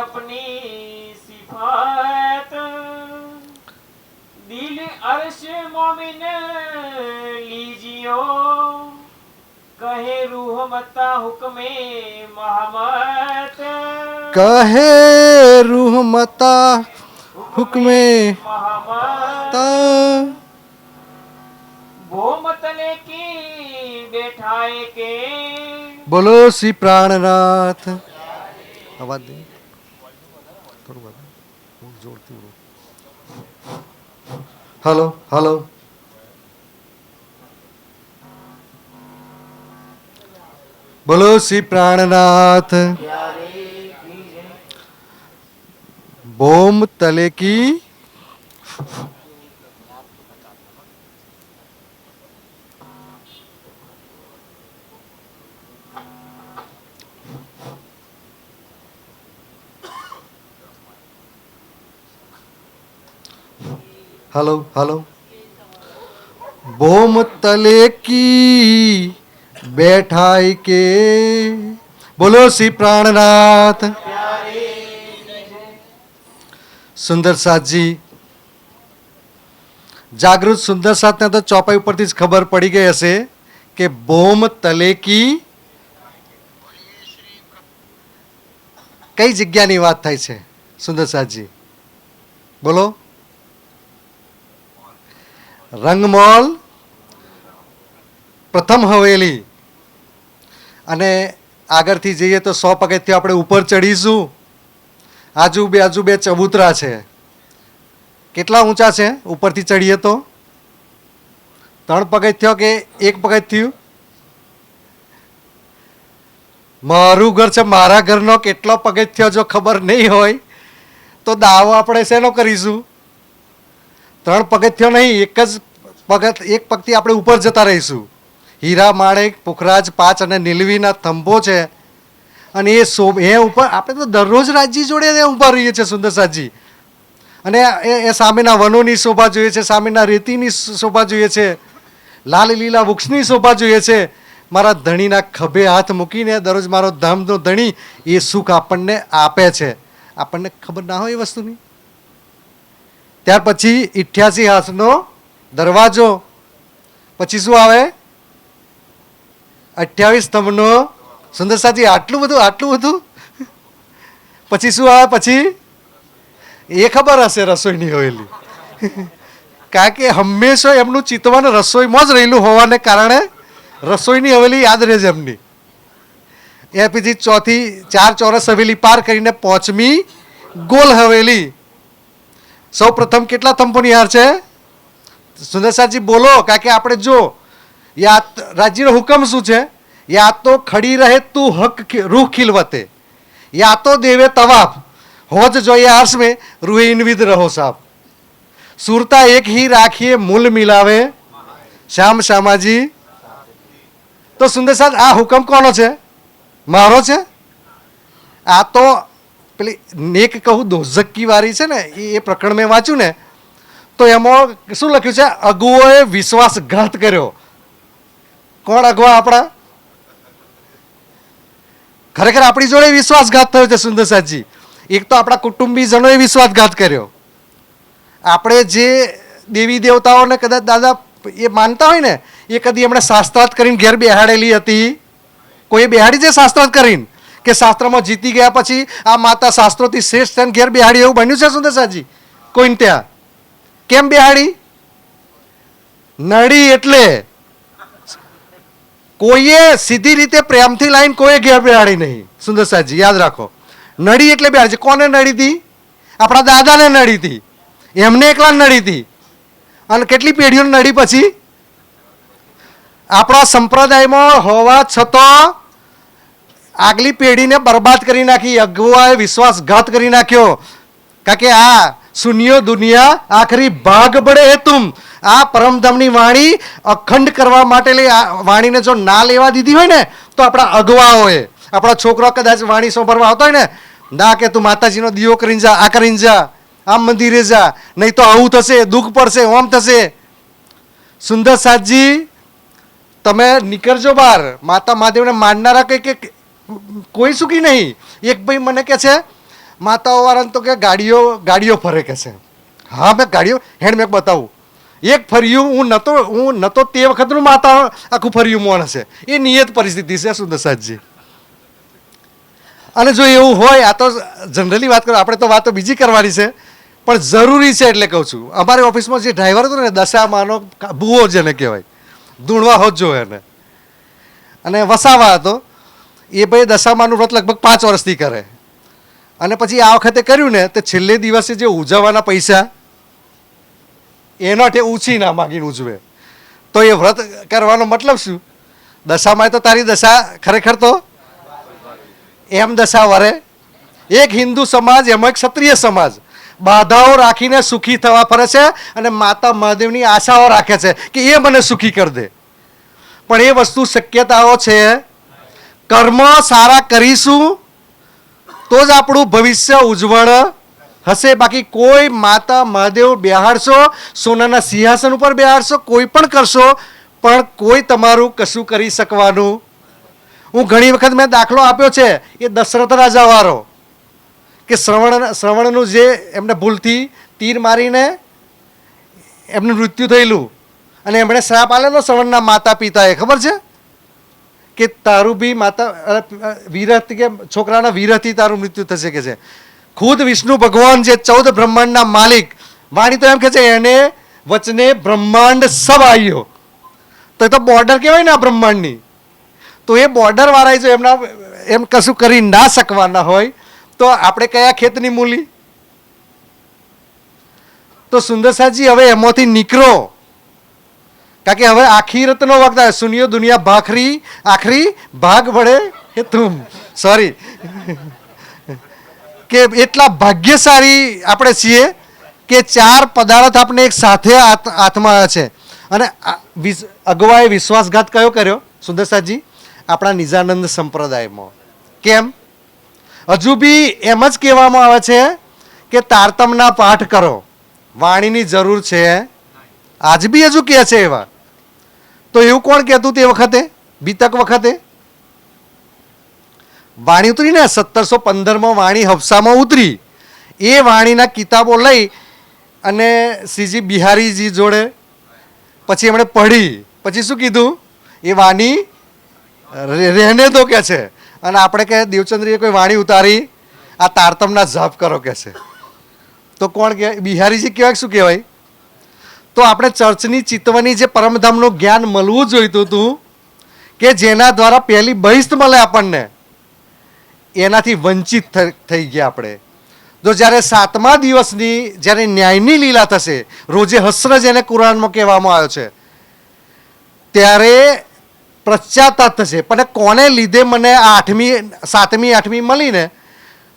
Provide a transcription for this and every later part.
अपनी सिफात दिल अर्श मोमिन लीजियो कहे रूह मता हुक्मे महमत कहे रूह मता हुक्मे महमत वो मतले की बैठाए के बोलो श्री प्राणनाथ आवाज दे थोड़ा जोरती बोलो हेलो हेलो बोलो श्री प्राणनाथ बोम तले की हेलो हेलो बोम तले की बैठाई के बोलो श्री प्राणनाथ સુંદર સાથજી જાગૃત સુંદર સાથને તો ચોપાઈ ઉપરથી જ ખબર પડી ગઈ હશે કે બોમ તલેકી કઈ જગ્યાની વાત થાય છે સુંદર સાથજી બોલો રંગમોલ પ્રથમ હવેલી અને આગળથી જઈએ તો 100 પગથિયાં આપણે ઉપર ચડીશું આજુ બે ચબૂતરા છે કેટલા ઊંચા છે ઉપરથી ચડીએ તો 3 પગથિયાં કે 1 પગથિયું મારું ઘર છે મારા ઘરનો કેટલો પગથિયો જો ખબર નહીં હોય તો દાવો આપણે શેનો કરીશું 3 પગથિયો નહીં એક પગથી આપણે ઉપર જતા રહીશું હીરા માણેક પુખરાજ 5 અને નીલવીના થંભો છે અને એ ઉપર આપણે તો દરરોજ રાજજી જોડે ઊભા રહીએ છીએ સુંદર સાથજી અને એ સામેના વનોની શોભા જોઈએ છે સામેના રેતીની શોભા જોઈએ છે લાલ લીલા વૃક્ષની શોભા જોઈએ છે મારા ધણીના ખભે હાથ મૂકીને દરરોજ મારો ધામનો ધણી એ સુખ આપણને આપે છે આપણને ખબર ના હોય એ વસ્તુની ત્યાર પછી 88 હાથનો દરવાજો પછી શું આવે 28 સ્તંભનો સુંદર સાથી આટલું બધું પછી શું આવે પછી એ ખબર હશે રસોઈની હવેલી કારણ કે હંમેશા એમનું ચિતવન રસોઈમાં જ રહેલું હોવાને કારણે રસોઈની હવેલી યાદ રહે છે એમની એ પછી 4 ચોરસ હવેલી પાર કરીને 5મી ગોલ હવેલી સૌ પ્રથમ કેટલા થંભોની હાર છે સુંદર સાથી બોલો કારણ કે આપણે જો રાજ્યનો હુકમ શું છે या तो खड़ी रहे तू हक रूह खिलवते या तो देवे तवाफ होज जो ये अर्श में रूह इनविद रहो साहब सुरता एक ही राखिए मूल मिलावे श्याम श्यामाजी तो सुंदर साथ आ हुकम કોનો છે મારો છે આ તો પેલી નેક કહું દોઝકી વારી છે ને એ પ્રકરણ મેં વાંચ્યું ને તો એમાં શું લખ્યું છે અગુઓએ વિશ્વાસઘાત કર્યો કોણ અગવા આપણા ખરેખર આપણી જોડે વિશ્વાસઘાત થયો છે સુંદર સાથજી એક તો આપણા કુટુંબીજનોએ વિશ્વાસઘાત કર્યો આપણે જે દેવી દેવતાઓને કદાચ દાદા એ માનતા હોય ને એ કદી એમણે શાસ્ત્રાર્થ કરીને ઘેર બેહાડેલી હતી કોઈ બેહાડી છે શાસ્ત્રાર્થ કરીને કે શાસ્ત્રમાં જીતી ગયા પછી આ માતા શાસ્ત્રોથી શ્રેષ્ઠ થઈને ઘેર બેહાડી એવું બન્યું છે સુંદર સાથજી કોઈને ત્યાં કેમ બેહાડી નડી એટલે કોઈએ સીધી રીતે પ્રેમથી લાઈન કોઈ ઘેર બેહાડી નહીં સુંદર સાથજી યાદ રાખો નડી એટલે બેહાડી છે કોને નડી હતી આપણા દાદાને નડી હતી એમને એકલા નડી હતી અને કેટલી પેઢીઓને નડી પછી આપણા સંપ્રદાયમાં હોવા છતાં આગલી પેઢીને બરબાદ કરી નાખી અગુવાએ વિશ્વાસઘાત કરી નાખ્યો કારણ કે આ સુનિયો દુનિયા આખરી ભાગ બળે હે તુમ આ પરમધામની વાણી અખંડ કરવા માટે વાણીને જો ના લેવા દીધી હોય ને તો આપણા અગવાઓએ આપણા છોકરો કદાચ વાણી સાંભળવા આવતો હોય ને ના કે તું માતાજીનો દીવો કરીને જા આ કરીને જા આમ મંદિરે જા નહીં તો આવું થશે દુઃખ પડશે ઓમ થશે સુંદર સાથજી તમે નીકળજો બહાર માતા મહાદેવને માનનારા કંઈ કોઈ સુખી નહીં એક ભાઈ મને કહે છે માતાઓ વાળાને તો કે ગાડીઓ ફરે કે છે. હા મેં ગાડીઓ હેન્ડ મેં બતાવું. એક ફર્યું હું નતો તે વખતનું માતા આખું ફર્યું મોણ છે. એ નિયત પરિસ્થિતિ છે સુંદરસાજી. અને જો એવું હોય, આ તો જનરલી વાત કરો, આપણે તો વાતો બીજી કરવાની છે, પણ જરૂરી છે એટલે કહું છું. અમારી ઓફિસમાં જે ડ્રાઈવર હતો ને, દશામાનો ભૂવો જેને કહેવાય, ધૂણવા હોત જો એને, અને વસાવા હતો. એ ભાઈ દશામાનું વ્રત લગભગ 5 વર્ષથી કરે. અને પછી આ વખતે કર્યું ને, તો છેલ્લે દિવસે જે ઉજવવાના પૈસા એનો ઊંચી ના માગીને ઉજવે. તો એ વ્રત કરવાનો મતલબ શું? દશામાં તો તારી દશા ખરેખર તો એમ દશા વરે. એક હિન્દુ સમાજ, એમાં એક ક્ષત્રિય સમાજ બાધાઓ રાખીને સુખી થવા ફરે છે અને માતા મહાદેવની આશાઓ રાખે છે કે એ મને સુખી કરી દે. પણ એ વસ્તુ શક્યતાઓ છે. કર્મ સારા કરીશું તો જ આપણું ભવિષ્ય ઉજ્જવળ હશે. બાકી કોઈ માતા મહાદેવ બેહાડશો, સોનાના સિંહાસન ઉપર બેહાડશો, કોઈ પણ કરશો, પણ કોઈ તમારું કશું કરી શકવાનું. હું ઘણી વખત મેં દાખલો આપ્યો છે એ દશરથ રાજા વાળો, કે શ્રવણનું જે એમને ભૂલથી તીર મારીને એમનું મૃત્યુ થયેલું અને એમણે શ્રાપ આલેલો શ્રવણના માતા પિતાએ, ખબર છે કે તારું બી માતા વીરથી કે છોકરાના વીરથી તારું મૃત્યુ થશે કે છે. ખુદ વિષ્ણુ ભગવાન જે 14 બ્રહ્માંડના માલિક, વાણી તો એમ કે છે એને વચને બ્રહ્માંડ સબ આવ્યો. તો એ તો બોર્ડર કહેવાય ને આ બ્રહ્માંડની. તો એ બોર્ડર વાળા જો એમના એમ કશું કરી ના શકવાના હોય તો આપણે કયા ખેતની મૂલી? તો સુંદરસાજી હવે એમાંથી નીકળો, કારણ કે હવે આખીરતનો વખત આવે. સુનિયો દુનિયા ભાખરી આખરી ભાગ વડે એ તુમ, સોરી, કે એટલા ભાગ્યશાળી આપણે છીએ કે 4 પદાર્થ આપણે એક સાથે હાથમાં આવ્યા છે. અને અગવાએ વિશ્વાસઘાત કયો કર્યો સુંદરસાજી? આપણા નિજાનંદ સંપ્રદાયમાં. કેમ? હજુ બી એમ જ કહેવામાં આવે છે કે તારતમના પાઠ કરો, વાણીની જરૂર છે. આજ બી હજુ કહે છે એવા. તો એવું કોણ કહેતું તે વખતે, બીતક વખતે? વાણી ઉતરી ને 1715માં વાણી હફસામાં ઉતરી. એ વાણીના કિતાબો લઈ અને શ્રીજી બિહારીજી જોડે પછી એમણે પઢી. પછી શું કીધું? એ વાણી રહેને દો કે છે. અને આપણે કે દેવચંદ્રીએ કોઈ વાણી ઉતારી, આ તારતમના જાપ કરો કે છે. તો કોણ કહેવાય? બિહારીજી કહેવાય શું કહેવાય? તો આપણે ચર્ચની ચિતવણી જે પરમધામનું જ્ઞાન મળવું જોઈતું હતું, કે જેના દ્વારા પહેલી બહિસ્ત મળે આપણને, એનાથી વંચિત થઈ ગયા આપણે. જો જ્યારે 7મા દિવસની જ્યારે ન્યાયની લીલા થશે, રોજે હસ્ર જેને કુરાનમાં કહેવામાં આવ્યો છે, ત્યારે પશ્ચાતાપ થશે. પણ કોને લીધે મને 7મી 8મી મળીને?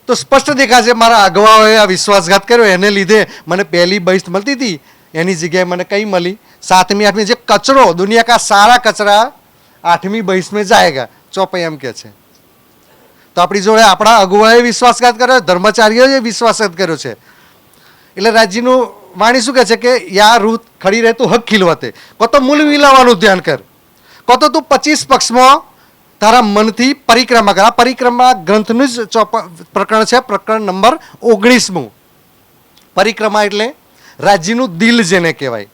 તો સ્પષ્ટ દેખાશે મારા અગવાઓએ આ વિશ્વાસઘાત કર્યો, એને લીધે મને પહેલી બહિસ્ત મળતી હતી, એની જગ્યાએ મને કઈ મળી? 7મી 8મી જે કચરો, દુનિયા કા સારા કચરા 8મી બહિસ્ત में जाएगा, ચોપાઈ એમ કે છે. તો આપણી જોડે આપણા અગુવાએ વિશ્વાસઘાત કર્યો, ધર્માચાર્યોએ વિશ્વાસઘાત કર્યો છે. એટલે રાજ્યનું વાણી શું કહે છે કે યા રૂ ખડી રહે તું હક ખીલવાતે, કો તો મૂળ વિલાવાનું ધ્યાન કર, કો તો તું 25 પક્ષમાં તારા મનથી પરિક્રમા કર. આ પરિક્રમા ગ્રંથનું જ પ્રકરણ છે, પ્રકરણ નંબર 19. પરિક્રમા એટલે રાજ્યનું દિલ જેને કહેવાય.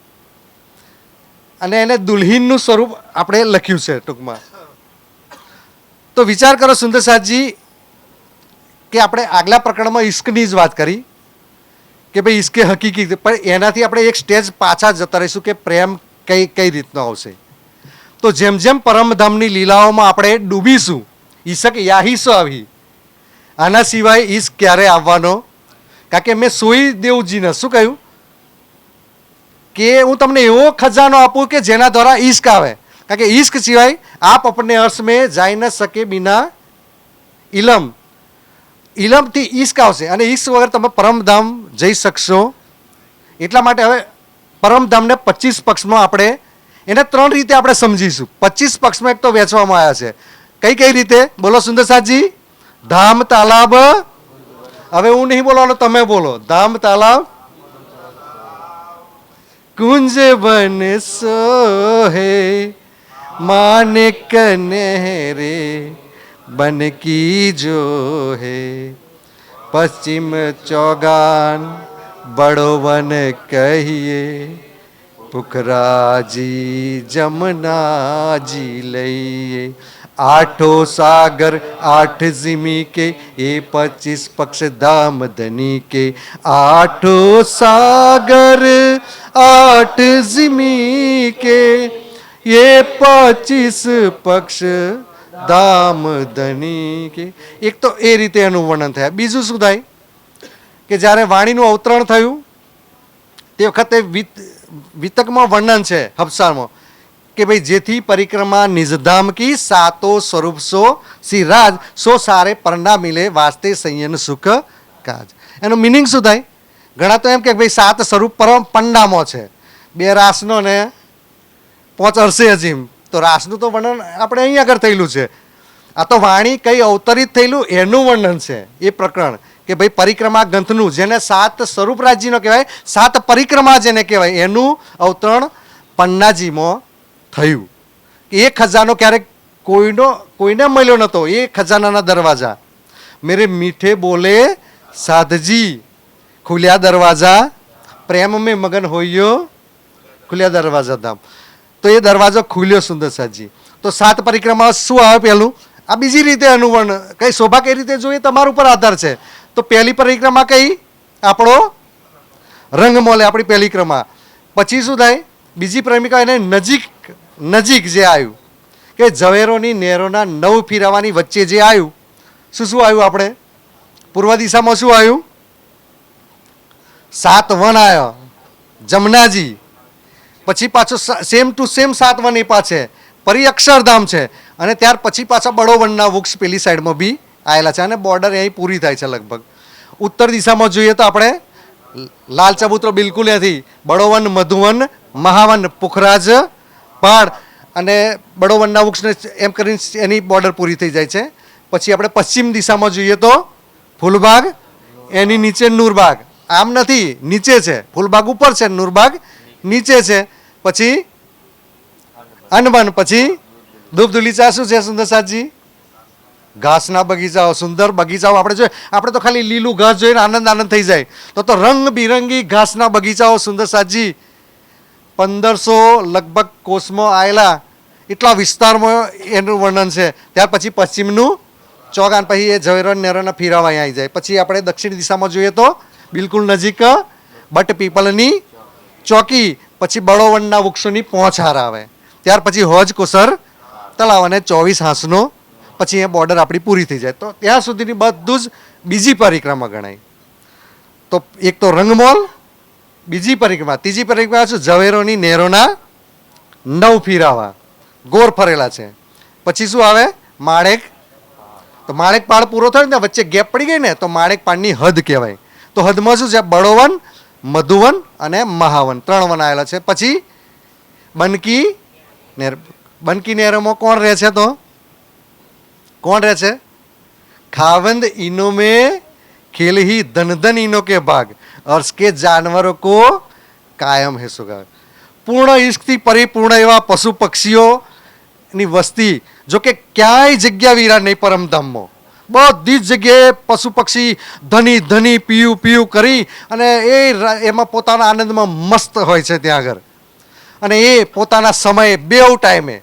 અને એને દુલ્હીનનું સ્વરૂપ આપણે લખ્યું છે ટૂંકમાં. તો વિચાર કરો સુંદરસાજી કે આપણે આગલા પ્રકરણમાં ઈશ્કની જ વાત કરી કે ભાઈ ઈશ્કે હકીકી, પણ એનાથી આપણે એક સ્ટેજ પાછા જતા રહીશું કે પ્રેમ કઈ રીતનો આવશે. તો જેમ જેમ પરમધામની લીલાઓમાં આપણે ડૂબીશું, ઈશક યાહીસો આવી, આના સિવાય ઈશ્ક ક્યારે આવવાનો? કારણ કે મેં સોઈ દેવજીને શું કહ્યું કે હું તમને એવો ખજાનો આપું કે જેના દ્વારા ઈશ્ક આવે. કારણ કે ઈશ્ક સિવાય આપ अपने अर्श में જાય ન શકે બિના ઇલમ. ઇલમથી ઈશ્ક આવશે અને ઈશ્ક વગર તમે પરમધામ જઈ શકશો. એટલા માટે હવે પરમધામને 25 પક્ષમાં આપણે એને 3 રીતે આપણે સમજીશું. 25 પક્ષમાં એક તો વહેંચવામાં આવ્યા છે. કઈ રીતે બોલો સુંદરસાજી? ધામ તાલાબ. હવે હું નહીં બોલવાનો, તમે બોલો. ધામ તાલાબ कुंज बन सोहे मानिक नहरे बन की जो है પશ્ચિમ ચોગાન બડો વન કહીએ, પુખરાજી જમનાજી લઈએ. આઠો સાગર આઠ જીમી કે, એ 25 પક્ષ ધામ ધની કે. આઠો સાગર આઠ જીમી કે, એ 25 પક્ષ ધામ ધની કે. એક તો એ રીતે એનું વર્ણન થાય. બીજું શું થાય કે જ્યારે વાણીનું અવતરણ થયું તે વખતે વિતકમાં વર્ણન છે હબસારમાં કે ભાઈ જેથી પરિક્રમા નિજધામ કી સાતો સ્વરૂપ સો શ્રી રાજ સો સારે પરણા મિલે વાસ્તે સંયન સુખ કાજ. એનો મિનિંગ શું થાય? ઘણા તો એમ કે ભાઈ 7 સ્વરૂપ પરમ પંડામાં છે, 2 રાસનો ને 5 અરસે અજીમ. તો રાસનું તો વર્ણન આપણે અહીં આગળ થયેલું છે. આ તો વાણી કઈ અવતરિત થયેલું એનું વર્ણન છે એ પ્રકરણ કે ભાઈ પરિક્રમા ગ્રંથનું જેને 7 સ્વરૂપ રાજ્યનો કહેવાય, 7 પરિક્રમા જેને કહેવાય એનું અવતરણ પન્નાજીમાં થયું. એ ખજાનો ક્યારેક કોઈને મળ્યો નહોતો. એ ખજાનાના દરવાજા મેરે મીઠે બોલે સાધજી, ખુલ્યા દરવાજા પ્રેમ મેં મગન હોઈયો, ખુલ્યા દરવાજા ધામ. તો એ દરવાજો ખુલ્યો સુંદર સાજી. તો 7 પરિક્રમા શું આવે? પહેલું આ બીજી રીતે અનુવર્ણ કઈ શોભા કઈ રીતે જોઈએ તમારા ઉપર આધાર છે. તો પહેલી પરિક્રમા કઈ? આપણો રંગ મોલે આપણી પહેલી ક્રમા. પછી શું થાય? બીજી પરિક્રમા એને નજીક જે આવ્યું કે ઝવેરોની નેરોના 9 ફેરવવાની વચ્ચે જે આવ્યું. શું આવ્યું? આપણે પૂર્વ દિશામાં શું આવ્યું? 7 વન આવ્યો જમનાજી. પછી પાછો સેમ ટુ સેમ 7 વન એ પાછે પરી અક્ષરધામ છે. અને ત્યાર પછી પાછા બડોવનના વૃક્ષ પેલી સાઈડમાં બી આવેલા છે અને બોર્ડર અહીં પૂરી થાય છે લગભગ. ઉત્તર દિશામાં જોઈએ તો આપણે લાલ ચબૂતરો બિલકુલ નથી, બડોવન, મધુવન, મહાવન, પુખરાજ પહાડ અને બડોવનના વૃક્ષને એમ કરીને એની બોર્ડર પૂરી થઈ જાય છે. પછી આપણે પશ્ચિમ દિશામાં જોઈએ તો ફૂલબાગ, એની નીચે નૂરબાગ. આમ નથી, નીચે છે. ફૂલબાગ ઉપર છે, નૂરબાગ નીચે છે. પછી અનબન, પછી ધૂપધુલીચા. શું છે સુંદર સાજી? ઘાસના બગીચાઓ, સુંદર બગીચાઓ. આપણે જોઈએ, આપણે તો ખાલી લીલું ઘાસ જોઈને આનંદ થઈ જાય. તો રંગબિરંગી ઘાસના બગીચાઓ સુંદર સાજી 1500 લગભગ કોષમાં આવેલા એટલા વિસ્તારમાં એનું વર્ણન છે. ત્યાર પછી પશ્ચિમનું ચોગાન, પછી એ ઝવેરો નેરોના ફીરાવા આવી જાય. પછી આપણે દક્ષિણ દિશામાં જોઈએ તો બિલકુલ નજીક બટ પીપલની ચોકી, પછી બળોવનના વૃક્ષોની પહોંચાર આવે. ત્યાર પછી હોજ કોસર તળાવ અને 24 હાંસનો પછી એ બોર્ડર આપણી પૂરી થઈ જાય. તો ત્યાં સુધીની બધું જ બીજી પરિક્રમા ગણાય. તો એક તો રંગમોલ, બીજી પરિક્રમા. ત્રીજી પરિક્રમા શું? ઝવેરોની નેરોના 9 ફીરાવા ગોર ફરેલા છે. પછી શું આવે? માળેક. તો માળેક પાળ પૂરો થયો ને વચ્ચે ગેપ પડી ગઈ ને તો માળેક પાળની હદ કહેવાય. તો હદમાં શું છે? બડોવન, મધુવન અને મહાવન 3 વન આવેલા છે. પછી બનકી નેર. બનકી નેરોમાં કોણ રહે છે? તો કોણ રહે છે? खावंद इनो में खेल ही धन धन इनो के भाग और इसके जानवरों को कायम है सुगा. પૂર્ણ ઈશ્કથી પરિપૂર્ણ એવા પશુ પક્ષીઓની વસ્તી. જો કે ક્યાંય જગ્યા વિરા નહીં પરમધામમાં. બધી જ જગ્યાએ પશુ પક્ષી ધની ધની પીયું કરી અને એમાં પોતાના આનંદમાં મસ્ત હોય છે ત્યાં આગળ. અને એ પોતાના સમયે 2 ટાઈમે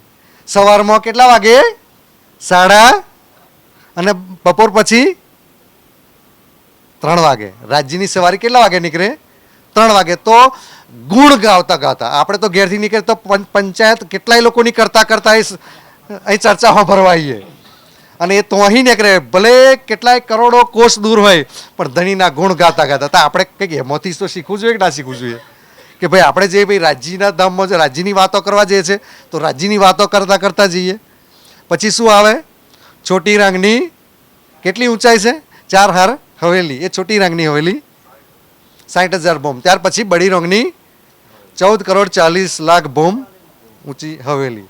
સવારમાં કેટલા વાગે? 7:30 અને બપોર પછી 3 વાગે. રાજ્યની સવારી કેટલા વાગે નીકળે? 3 વાગે. તો ગુણ ગાતા આપણે તો ઘેરથી નીકળે તો પંચાયત કેટલાય લોકોની કરતા અહીં ચર્ચામાં ભરવાઈએ અને એ તો અહીં નીકળે ભલે કેટલાય કરોડો કોષ દૂર હોય પણ ધણીના ગુણ ગાતા. તો આપણે કંઈક એમાંથી તો શીખવું જોઈએ કે ના શીખવું જોઈએ? કે ભાઈ આપણે જે ભાઈ રાજ્યના ધામમાં રાજ્યની વાતો કરવા જઈએ છે તો રાજ્યની વાતો કરતા જઈએ. પછી શું આવે? છોટી રંગની કેટલી ઊંચાઈ છે? 4 હાર હવેલી. એ છોટી રંગની હવેલી 60,000 બોમ્બ. ત્યાર પછી બડી રંગની 14,40,00,000 બોમ્બ ઊંચી હવેલી.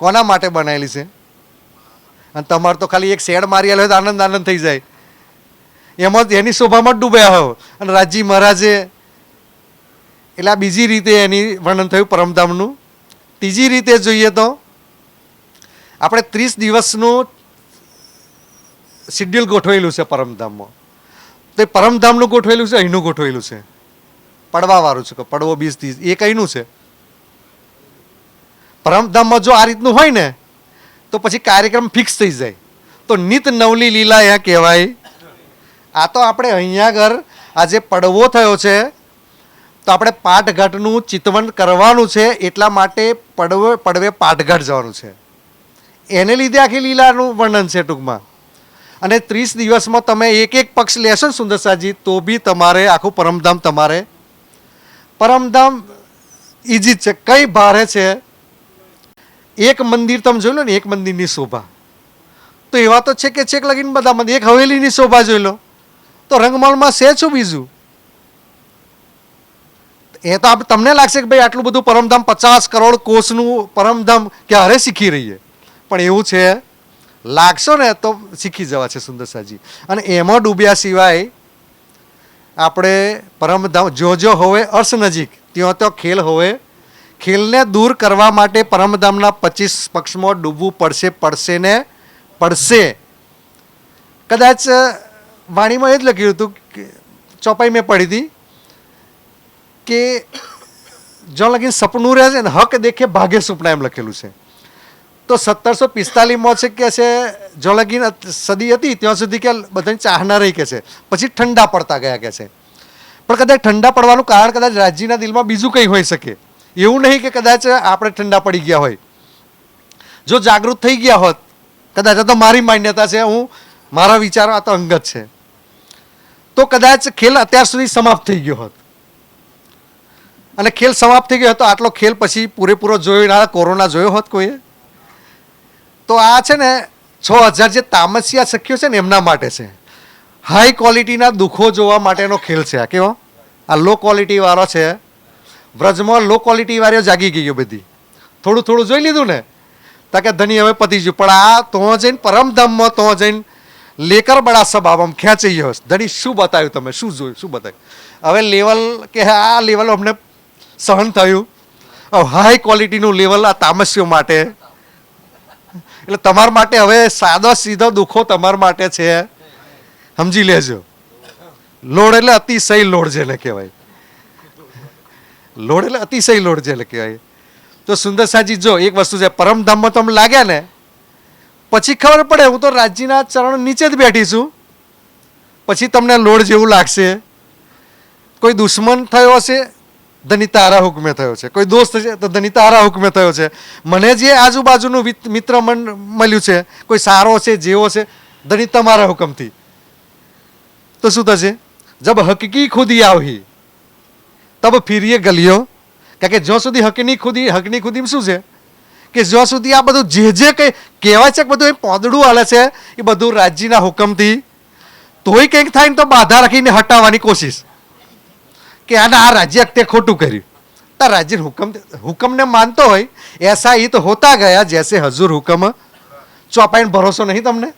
કોના માટે બનાવેલી છે? અને તમારે તો ખાલી એક શેડ મારી હોય તો આનંદ થઈ જાય. એમાં એની શોભામાં જ ડૂબ્યા હો. અને રાજજી મહારાજે એટલે આ બીજી રીતે એની વર્ણન થયું પરમધામનું. ત્રીજી રીતે જોઈએ તો આપણે 30 દિવસનું શિડ્યુલ ગોઠવેલું છે પરમધામમાં. તો એ પરમધામનું ગોઠવેલું છે, અહીંનું ગોઠવેલું છે? પડવાવાળું છે. પડવો 20-30 એ કઈનું છે? પરમધામમાં જો આ રીતનું હોય ને તો પછી કાર્યક્રમ ફિક્સ થઈ જાય. તો નિત નવલી લીલા એ કહેવાય. આ તો આપણે અહીંયા આગળ આજે પડવો થયો છે તો આપણે પાટઘાટનું ચિતવન કરવાનું છે, એટલા માટે પડવે પાટઘાટ જવાનું છે. એને લીધે આખી લીલાનું વર્ણન છે ટૂંકમાં. અને 30 દિવસમાં તમે એક એક પક્ષ લેશો ને સુંદરસાજી, તો બી તમારે આખું પરમધામ ઈજી છે. કઈ ભારે છે? એક મંદિર તમે જોઈ લો ને, એક મંદિરની શોભા તો એવા તો છે કે છેક લગીને બધા મંદિર. એક હવેલીની શોભા જોઈ લો તો રંગમલમાં છે શું બીજું? એ તો તમને લાગશે કે ભાઈ આટલું બધું પરમધામ 50 કરોડ કોષનું પરમધામ ક્યારે શીખી રહીએ, પણ એવું છે લાગશો ને તો શીખી જવા છે સુંદરસાજી. અને એમાં ડૂબ્યા સિવાય આપણે પરમધામ જો હોવે અર્શ નજીક ત્યાં તો ખેલ હોવે. ખેલને દૂર કરવા માટે પરમધામના 25 પક્ષમાં ડૂબવું પડશે. કદાચ વાણીમાં એ જ લખ્યું હતું, ચોપાઈ મેં પડી હતી કે જો લગીન સપનું રહે છે ને હક દેખે ભાગે સુપના, એમ લખેલું છે. તો 1745માં છે કે છે જો લગીન સદી હતી ત્યાં સુધી કે બધાની ચાહના રહી કે છે, પછી ઠંડા પડતા ગયા કે છે. પણ કદાચ ઠંડા પડવાનું કારણ કદાચ રાજ્યના દિલમાં બીજું કંઈ હોઈ શકે. એવું નહીં કે કદાચ આપણે ઠંડા પડી ગયા હોય. જો જાગૃત થઈ ગયા હોત, કદાચ આ તો મારી માન્યતા છે, મારા વિચારો આ તો અંગત છે, તો કદાચ ખેલ અત્યાર સુધી સમાપ્ત થઈ ગયો હોત. અને ખેલ સમાપ્ત થઈ ગયો હતો, આટલો ખેલ પછી પૂરેપૂરો જોયો ના, કોરોના જોયો હોત કોઈએ? તો આ છે ને 6000 જે તામસિયા સખીઓ છે ને એમના માટે છે. હાઈ ક્વોલિટીના દુઃખો જોવા માટેનો ખેલ છે. આ કેવો? આ લો ક્વોલિટી વાળો છે. વ્રજમાં લો ક્વોલિટી વાળીઓ જાગી ગઈ બધી. થોડું થોડું જોઈ લીધું ને તાકે ધની હવે પતી ગયું. પણ આ તો જઈને પરમધામમાં તો જઈને લેકર બડા સબાબમ ખેંચી ગયો. ધણી શું બતાવ્યું તમે? શું જોયું? શું બતાવ્યું? હવે લેવલ કે આ લેવલ અમને સહન થયું. હાઈ ક્વોલિટીનું લેવલ આ તામસ્યો માટે. એટલે તમારા માટે હવે સાદો સીધો દુઃખો તમારા માટે છે, સમજી લેજો. લોડ એટલે અતિશય લોડ જેને કહેવાય. લોડ એટલે અતિશય લોડ જેને કહેવાય. તો સુંદરસાજી જો એક વસ્તુ છે, પરમધામમાં તમે લાગ્યા ને પછી ખબર પડે હું તો રાજ્યના ચરણ નીચે જ બેઠી છું, પછી તમને લોડ જેવું લાગશે. કોઈ દુશ્મન થયો હશે, ધની તારા હુકમે થયો છે. કોઈ દોસ્ત છે તો ધની તારા હુકમે થયો છે. મને જે આજુબાજુનું મિત્ર મળ્યું છે, કોઈ સારો છે, જેવો છે, ધની તમારા હુકમથી. તો શું થશે? જબ હકકી ખુદી આવી તબ ફિરીએ ગલિયો. કારણ કે જ્યાં સુધી હકની ખુદી શું છે કે જ્યાં સુધી આ બધું જે કંઈ કહેવાય છે બધું એ પોદડું હાલે છે એ બધું રાજ્યના હુકમથી. તોય કંઈક થાય ને તો બાધા રાખીને હટાવવાની કોશિશ કે આના આ રાજ્ય તે ખોટું કર્યું. તાર રાજ્ય હુકમને માનતો હોય એસા એ તો હોતા ગયા જૈસે હજુર હુકમ. ચોપાઈને ભરોસો નહીં તમને?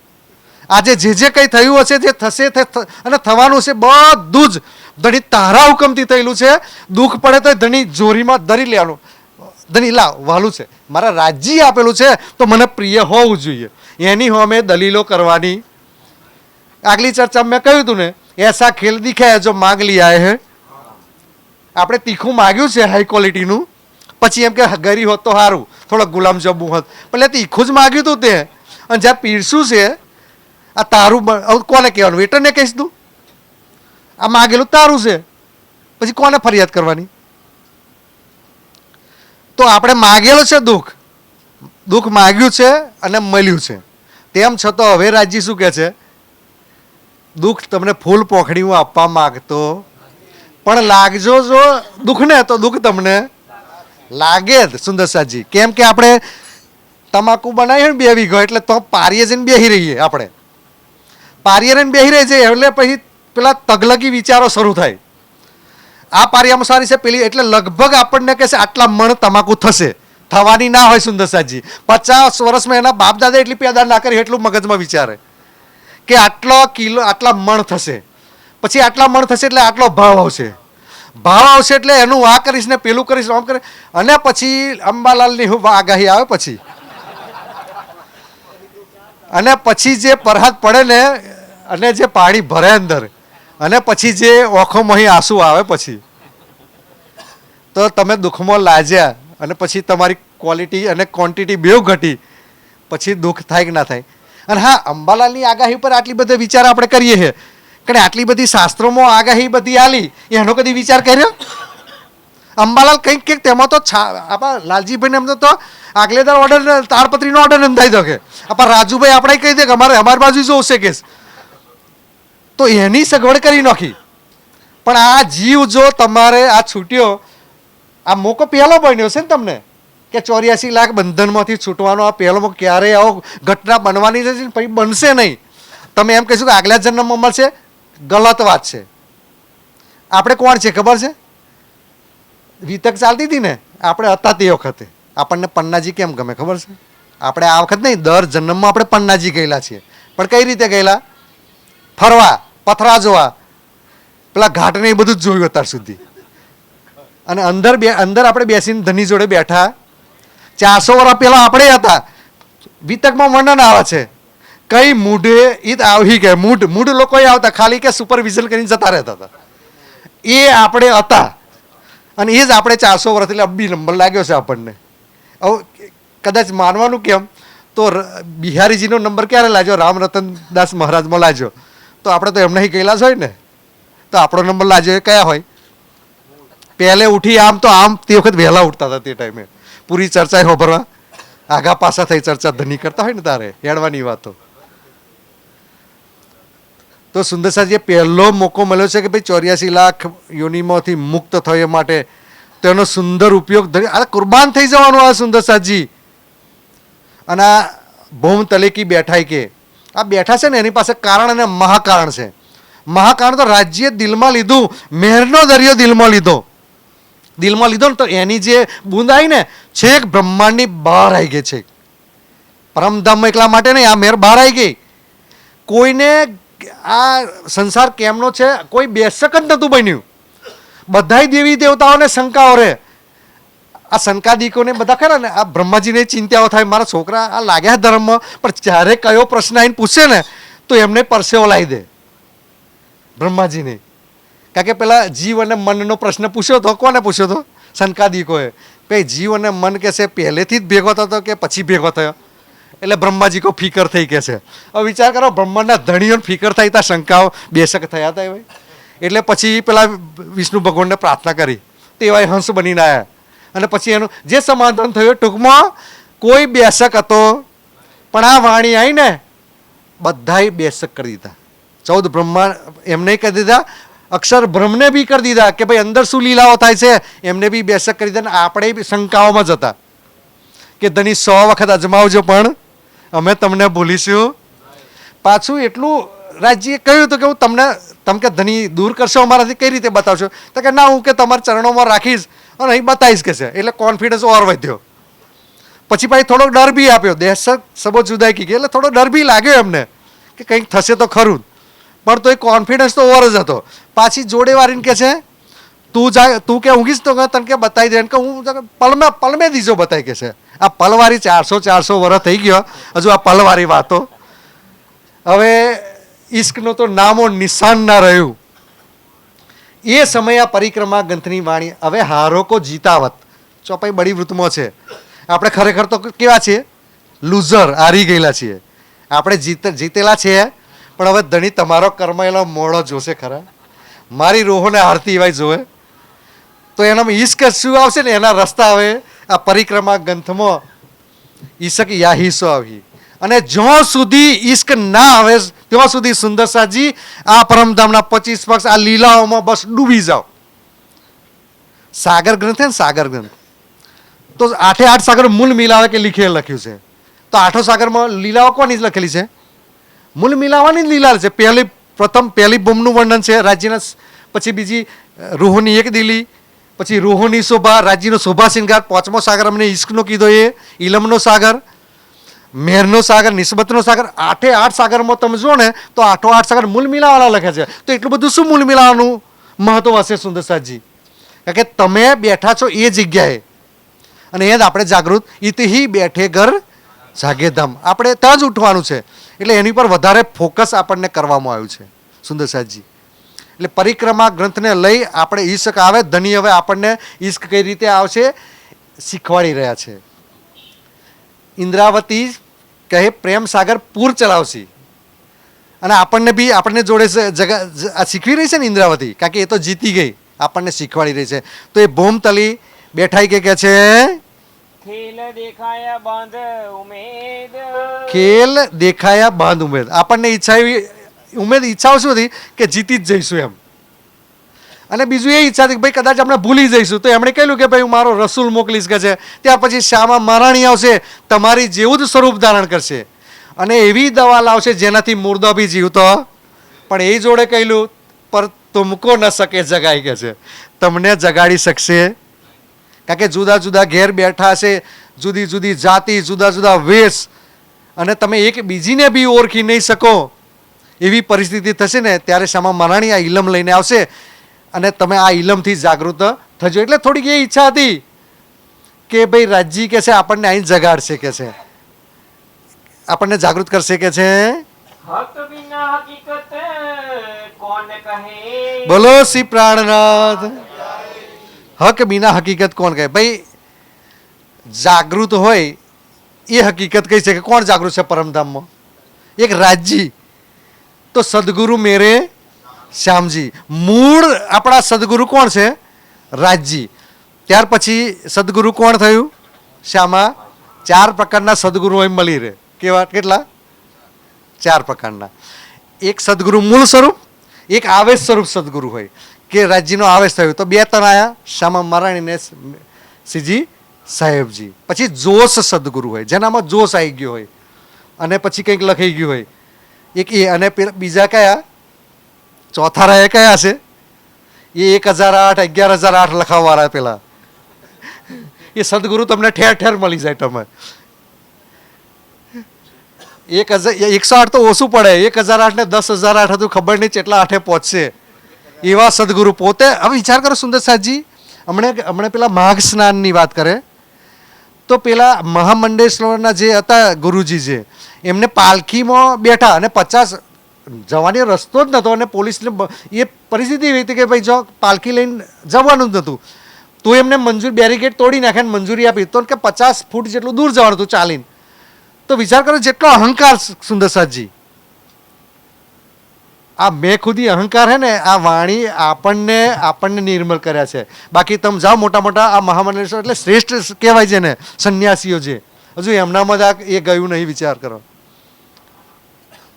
આજે જે કંઈ થયું હશે, જે થશે અને થવાનું છે બધું જ ધણી તારા હુકમથી થયેલું છે. દુઃખ પડે તો ધણી જોરીમાં ધરી લેવાનું. ધણી વાલું છે, મારા રાજ્ય આપેલું છે તો મને પ્રિય હોવું જોઈએ. એની હોમે દલીલો કરવાની. આગલી ચર્ચામાં મેં કહ્યું હતું ને, એસા ખેલ દિખાય જો માગ લિયા હે. આપણે તીખું માગ્યું છે હાઈ ક્વોલિટીનું, પછી એમ કે ગરી હોત તો સારું, થોડોક ગુલામ જબુ હોત. એટલે તીખું જ માગ્યું હતું તે. અને જ્યાં પીરસું છે આ તારું, કોને કહેવાનું? વેટરને કહીશ તું આ માગેલું તારું છે, પછી કોને ફરિયાદ કરવાની? તો આપણે માગેલો છે દુઃખ માગ્યું છે અને મળ્યું છે. તેમ છતાં હવે રાજ્ય શું કહે છે? દુઃખ તમને ફૂલ પોખડી હું આપવા માગતો, પણ લાગજો જો દુઃખ ને તો દુઃખ તમને લાગે જ સુંદરસાજી. કેમ કે આપણે તમાકુ બનાવીએ ને 2 વીઘો એટલે તો પારીએ જઈને બેસી રહીએ. આપણે પારીએ રહીને બેસી રહી છે એટલે પછી પેલા તગલગી વિચારો શરૂ થાય. આ પારિયામાં સારી છે પેલી, એટલે લગભગ આપણને કહે છે આટલા મણ તમાકુ થશે. થવાની ના હોય સુંદરસાજી. 50 વર્ષમાં એના બાપ દાદા એટલી પેદા ના કરી એટલું મગજમાં વિચારે કે આટલો કિલો આટલા મણ થશે, પછી આટલા મણ થશે એટલે આટલો ભાવ આવશે એટલે એનું આ કરીશ ને પેલું કરીશ આમ કરે. અને પછી અંબાલાલની આગાહી આવે પછી, અને પછી જે પરહાત પડે ને અને જે પાણી ભરે અંદર અને પછી જે ઓખોમાં અહીં આંસુ આવે પછી તો તમે દુઃખમાં લાજ્યા અને પછી તમારી ક્વોલિટી અને ક્વોન્ટિટી બેવ ઘટી પછી દુઃખ થાય કે ના થાય. અને હા, અંબાલાલની આગાહી પર આટલી બધી વિચાર આપણે કરીએ છીએ, કારણ આટલી બધી શાસ્ત્રોમાં આગાહી બધી આલી, એનો કદી વિચાર કર્યો? અંબાલાલ કંઈક તેમાં તો આપણા લાલજીભાઈને એમ તો આગલેદાર ઓર્ડર તાળપત્રીનો ઓર્ડર નોંધાઈ દો કે આપણા રાજુભાઈ આપણે કહી દે કે અમારી બાજુ જોશે કેસ, તો એની સગવડ કરી નાખી. પણ આ જીવ જો તમારે આ છૂટ્યો, આ મોકો પહેલો બન્યો છે ને તમને કે 84 લાખ બંધનમાંથી છૂટવાનો આ પહેલો ક્યારેય આવો ઘટના બનવાની છે પછી બનશે નહીં. તમે એમ કહીશું કે આગલા જન્મમાં મળશે, ગલત વાત છે. આપણે કોણ છે ખબર છે? વિતક ચાલતી હતી ને આપણે હતા તે વખતે આપણને પન્નાજી કેમ ગમે ખબર છે? આપણે આ વખત નહીં, દર જન્મમાં આપણે પન્નાજી ગયેલા છીએ. પણ કઈ રીતે ગયેલા? ફરવા, પથરા જોવા, પેલા ઘાટને એ બધું જ જોયું અત્યાર સુધી. અને અંદર આપણે બેસીને ધની જોડે બેઠા. 400 વર્ષ પહેલા આપણે હતા. વિતકમાં વર્ણન આવે છે, કઈ મૂઢે ઈદ આવી કે મૂઢ લોકો આવતા, ખાલી કે સુપરવિઝન કરીને જતા રહેતા હતા. એ આપણે હતા અને એ જ આપણે 400 વર્ષ એટલે અબ્બી નંબર લાગ્યો છે આપણને. હવે કદાચ માનવાનું કેમ તો બિહારીજીનો નંબર ક્યારે લાગ્યો? રામરતન દાસ મહારાજમાં લાગ્યો. તો આપણે તો એમના ગયેલા જ હોય ને, તો આપણો નંબર લાગ્યો એ કયા હોય? પહેલે ઉઠી આમ તો આમ તે વખત વહેલા ઉઠતા હતા તે ટાઈમે. પૂરી ચર્ચા હોભરવા આગા પાછા થઈ ચર્ચા ધની કરતા હોય ને તારે હેડવાની વાતો. તો સુંદરસાજીએ પહેલો મોકો મળ્યો છે કે ભાઈ 84 લાખ યોનિમાંથી મુક્ત થવા માટે તેનો સુંદર ઉપયોગ કુરબાન થઈ જવાનું આ સુંદરસાજી. અને આ ભૌમ તલેકી બેઠા કે આ બેઠા છે ને એની પાસે કારણ અને મહાકારણ છે. મહાકારણ તો રાજ્ય દિલમાં લીધું, મહેરનો દરિયો દિલમાં લીધો ને તો એની જે બૂંદ આવી ને છેક બ્રહ્માંડની બહાર આવી ગઈ છે. પરમધામમાં એકલા માટે નહીં, આ મેર બહાર આવી ગઈ. કોઈને આ સંસાર કેમનો છે કોઈ બેશક જ નહોતું બન્યું. બધાય દેવી દેવતાઓને શંકાઓ રહે. આ શંકાદિકોને બધા ખરા ને, આ બ્રહ્માજીને ચિંતાઓ થાય મારા છોકરા આ લાગ્યા ધર્મમાં, પણ જ્યારે કયો પ્રશ્ન આવીને પૂછે ને તો એમને પરસેવો લાવી દે બ્રહ્માજીને. કારણ કે પેલા જીવ અને મનનો પ્રશ્ન પૂછ્યો તો કોને પૂછ્યો તો? શંકાદિકોએ. ભાઈ જીવ અને મન કે છે પહેલેથી જ ભેગો થતો કે પછી ભેગો થયો? એટલે બ્રહ્માજી કો ફિકર થઈ કે છે. હવે વિચાર કરો, બ્રહ્માંડના ધણીઓને ફિકર થઈ ત્યાં શંકાઓ બેશક થયા હતા ભાઈ. એટલે પછી પેલા વિષ્ણુ ભગવાનને પ્રાર્થના કરી, તેવાય હંસ બનીને આવ્યા. અને પછી એનું જે સમાધાન થયું, ટૂંકમાં કોઈ બેશક હતો પણ આ વાણી આવી ને બધાય બેશક કરી દીધા. 14 બ્રહ્માંડ એમને કહી દીધા, અક્ષર બ્રહ્મને બી કરી દીધા કે ભાઈ અંદર શું લીલાઓ થાય છે એમને બી બેશક કરી દીધા. આપણે બી શંકાઓમાં જ હતા કે ધની 100 વખત અજમાવજો પણ અમે તમને ભૂલીશું. પાછું એટલું રાજ્યએ કહ્યું હતું કે હું તમે કે ધની દૂર કરશો અમારાથી, કઈ રીતે બતાવશો? તો કે ના, હું કે તમારા ચરણોમાં રાખીશ અને અહીં બતાવીશ કે છે. એટલે કોન્ફિડન્સ ઓર વધ્યો. પછી ભાઈ થોડોક ડર બી આપ્યો, દહેશત સબો જુદાઈ કી એટલે થોડો ડર બી લાગ્યો એમને કે કંઈક થશે તો ખરું. પણ તો એ કોન્ફિડન્સ તો ઓર જ હતો. પાછી જોડે વાળીને કે છે તું કે ઊંઘીશ તો તને કે બતાવી દે કે હું પલમે દીજો બતાવી કે છે. આ પલવારી 400 વર્ષ થઈ ગયો, હજુ આ પલવારી વાતો. હવે ઈશ્કનો તો નામો નિશાન ના રહ્યું. એ સમયે આ પરિક્રમા ગ્રંથની વાણી હવે હારોકો જીતાવત ચોપાઈ બડી વૃત્તમાં છે. આપણે ખરેખર તો કેવા છીએ? લૂઝર, હારી ગયેલા છીએ. આપણે જીતેલા છીએ, પણ હવે ધણી તમારો કર્મેલો મોડો જોશે ખરા. મારી રોહોને હારતી એવાય જોવે તો એનામાં ઈશ્ક શું આવશે ને એના રસ્તા હવે આ પરિક્રમા ગ્રંથમાં ઈશક યાહીસો આવી. અને જ્યાં સુધી ઈશ્ક ના આવે ત્યાં સુધી સુંદરસાજી આ પરમધામના 25 પક્ષ આ લીલાઓમાં બસ ડૂબી જાઓ. સાગર ગ્રંથ છે ને, સાગર ગ્રંથ તો 8 સાગર મૂળ મિલાવે કે લખ્યું છે. તો 8 સાગરમાં લીલાઓ કોની લખેલી છે? મૂળ મિલાવાની જ લીલા છે. પહેલી બૂમનું વર્ણન છે રાજ્યના, પછી બીજી રૂહોની એક દિલી, પછી રૂહોની શોભા, રાજ્યનો શોભા શિંગાર, 5મો સાગર અમને ઈશ્કનો કીધો એ ઇલમનો સાગર, મેરનો સાગર, નિસ્બતનો સાગર. 8 સાગરમાં તમે જુઓ ને તો 8 સાગર મૂળ મિલાવાળા લખે છે. તો એટલું બધું શું મૂળ મિલાવાનું મહત્વ હશે સુંદરસાજી? કારણ કે તમે બેઠા છો એ જગ્યાએ અને એ જ આપણે જાગૃત ઇતહી બેઠે ઘર જાગે ધામ, આપણે ત્યાં જ ઉઠવાનું છે. એટલે એની પર વધારે ફોકસ આપણને કરવામાં આવ્યું છે સુંદરસાજી. એટલે પરિક્રમા ગ્રંથને લઈ આપણે ઈશ્ક આવે ધની હવે આપણને ઈશ્ક કઈ રીતે આવશે શીખવાડી રહ્યા છે. ઇન્દ્રાવતી કહે પ્રેમ સાગર પૂર ચલાવશે અને આપણને જોડે આ શીખવી રહી છે ને ઇન્દ્રાવતી, કારણ કે એ તો જીતી ગઈ, આપણને શીખવાડી રહી છે. તો એ ભોમતલી બેઠાઈ કે છે ખેલ દેખાયા બાંધ ઉમેદ, ખેલ દેખાયા બાંધ ઉમેદ. આપણને ઈચ્છાઓ શું હતી કે જીતી જ જઈશું એમ, અને બીજું એ ઈચ્છા હતી કે ભાઈ કદાચ આપણે ભૂલી જઈશું, તો એમણે કહ્યું કે ભાઈ હું મારો રસૂલ મોકલીશ કે છે. ત્યાર પછી શ્યામા મહારાણી આવશે, તમારી જેવું જ સ્વરૂપ ધારણ કરશે અને એવી દવા લાવશે જેનાથી મુર્દો બી જીવતો. પણ એ જોડે કહેલું પર તુમકો ન શકે જગાઈ કે છે, તમને જગાડી શકશે, કારણ કે જુદા જુદા ઘેર બેઠા હશે, જુદી જુદી જાતિ, જુદા જુદા વેશ, અને તમે એક બીજીને બી ઓળખી નહીં શકો એવી પરિસ્થિતિ થશે ને ત્યારે શ્યામા મહારાણી આ ઇલમ લઈને આવશે અને તમે આ ઇલમથી જાગૃત થજો. એટલે થોડીક એ ઈચ્છા હતી કે ભાઈ રાજજી કે છે આપણને અહીં જગાડશે કે છે, આપણને જાગૃત કરશે કે છે. હક વિના હકીકત કોણ કહે, બોલો શ્રી પ્રાણનાથ. હક બિના હકીકત કોણ કહે? ભાઈ જાગૃત હોય એ હકીકત કઈ છે કે કોણ જાગૃત છે પરમધામમાં? એક રાજજી, તો સદગુરુ મેરે શ્યામજી. મૂળ આપણા સદગુરુ કોણ છે? રાજજી. ત્યાર પછી સદગુરુ કોણ થયું? શ્યામા. 4 પ્રકારના સદગુરુ અહીં મળી રહે. કેવા? કેટલા? 4 પ્રકારના. એક સદગુરુ મૂળ સ્વરૂપ, એક આવેશ સ્વરૂપ સદગુરુ હોય કે રાજ્યનો આવેશ થયો, તો 2 ત્રણ આયા, શ્યામા મહારાણી ને શ્રીજી સાહેબજી. પછી જોશ સદગુરુ હોય, જેનામાં જોશ આવી ગયો હોય અને પછી કંઈક લખાઈ ગયું હોય, એક એ. અને બીજા કયા? ચોથા રહ્યા કયા છે? એ 1008, 11008 લખાવવાળા પેલા. એ સદગુરુ તમને ઠેર ઠેર મળી જાય. તમે 108 તો ઓછું પડે, 1008 ને 10,008 હતું, ખબર નહીં કેટલા 8 પહોંચશે એવા સદગુરુ પોતે. હવે વિચાર કરો સુંદર સાહેબજી, હમણાં પેલા માઘ સ્નાનની વાત કરે તો પેલા મહામંડેશ્વરના જે હતા ગુરુજી છે, એમને પાલખીમાં બેઠા અને 50 જવાની રસ્તો જ નહોતો અને પોલીસને એ પરિસ્થિતિ એવી હતી કે ભાઈ જો પાલખી લઈને જવાનું જ નહોતું, તો એમને બેરિકેડ તોડી નાખે ને મંજૂરી આપી, તો કે 50 ફૂટ જેટલું દૂર જવાનું હતું ચાલીને. તો વિચાર કરો જેટલો અહંકાર સુંદર સાહેબજી. આ મેં ખુદી અહંકાર હે ને, આ વાણી આપણને નિર્મલ કર્યા છે. બાકી તમે જાઓ મોટા મોટા આ મહામંડલેશ્વર એટલે શ્રેષ્ઠ કહેવાય છે ને સંન્યાસીઓ છે, હજુ એમનામાં જ એ ગયું નહીં. વિચાર કરો,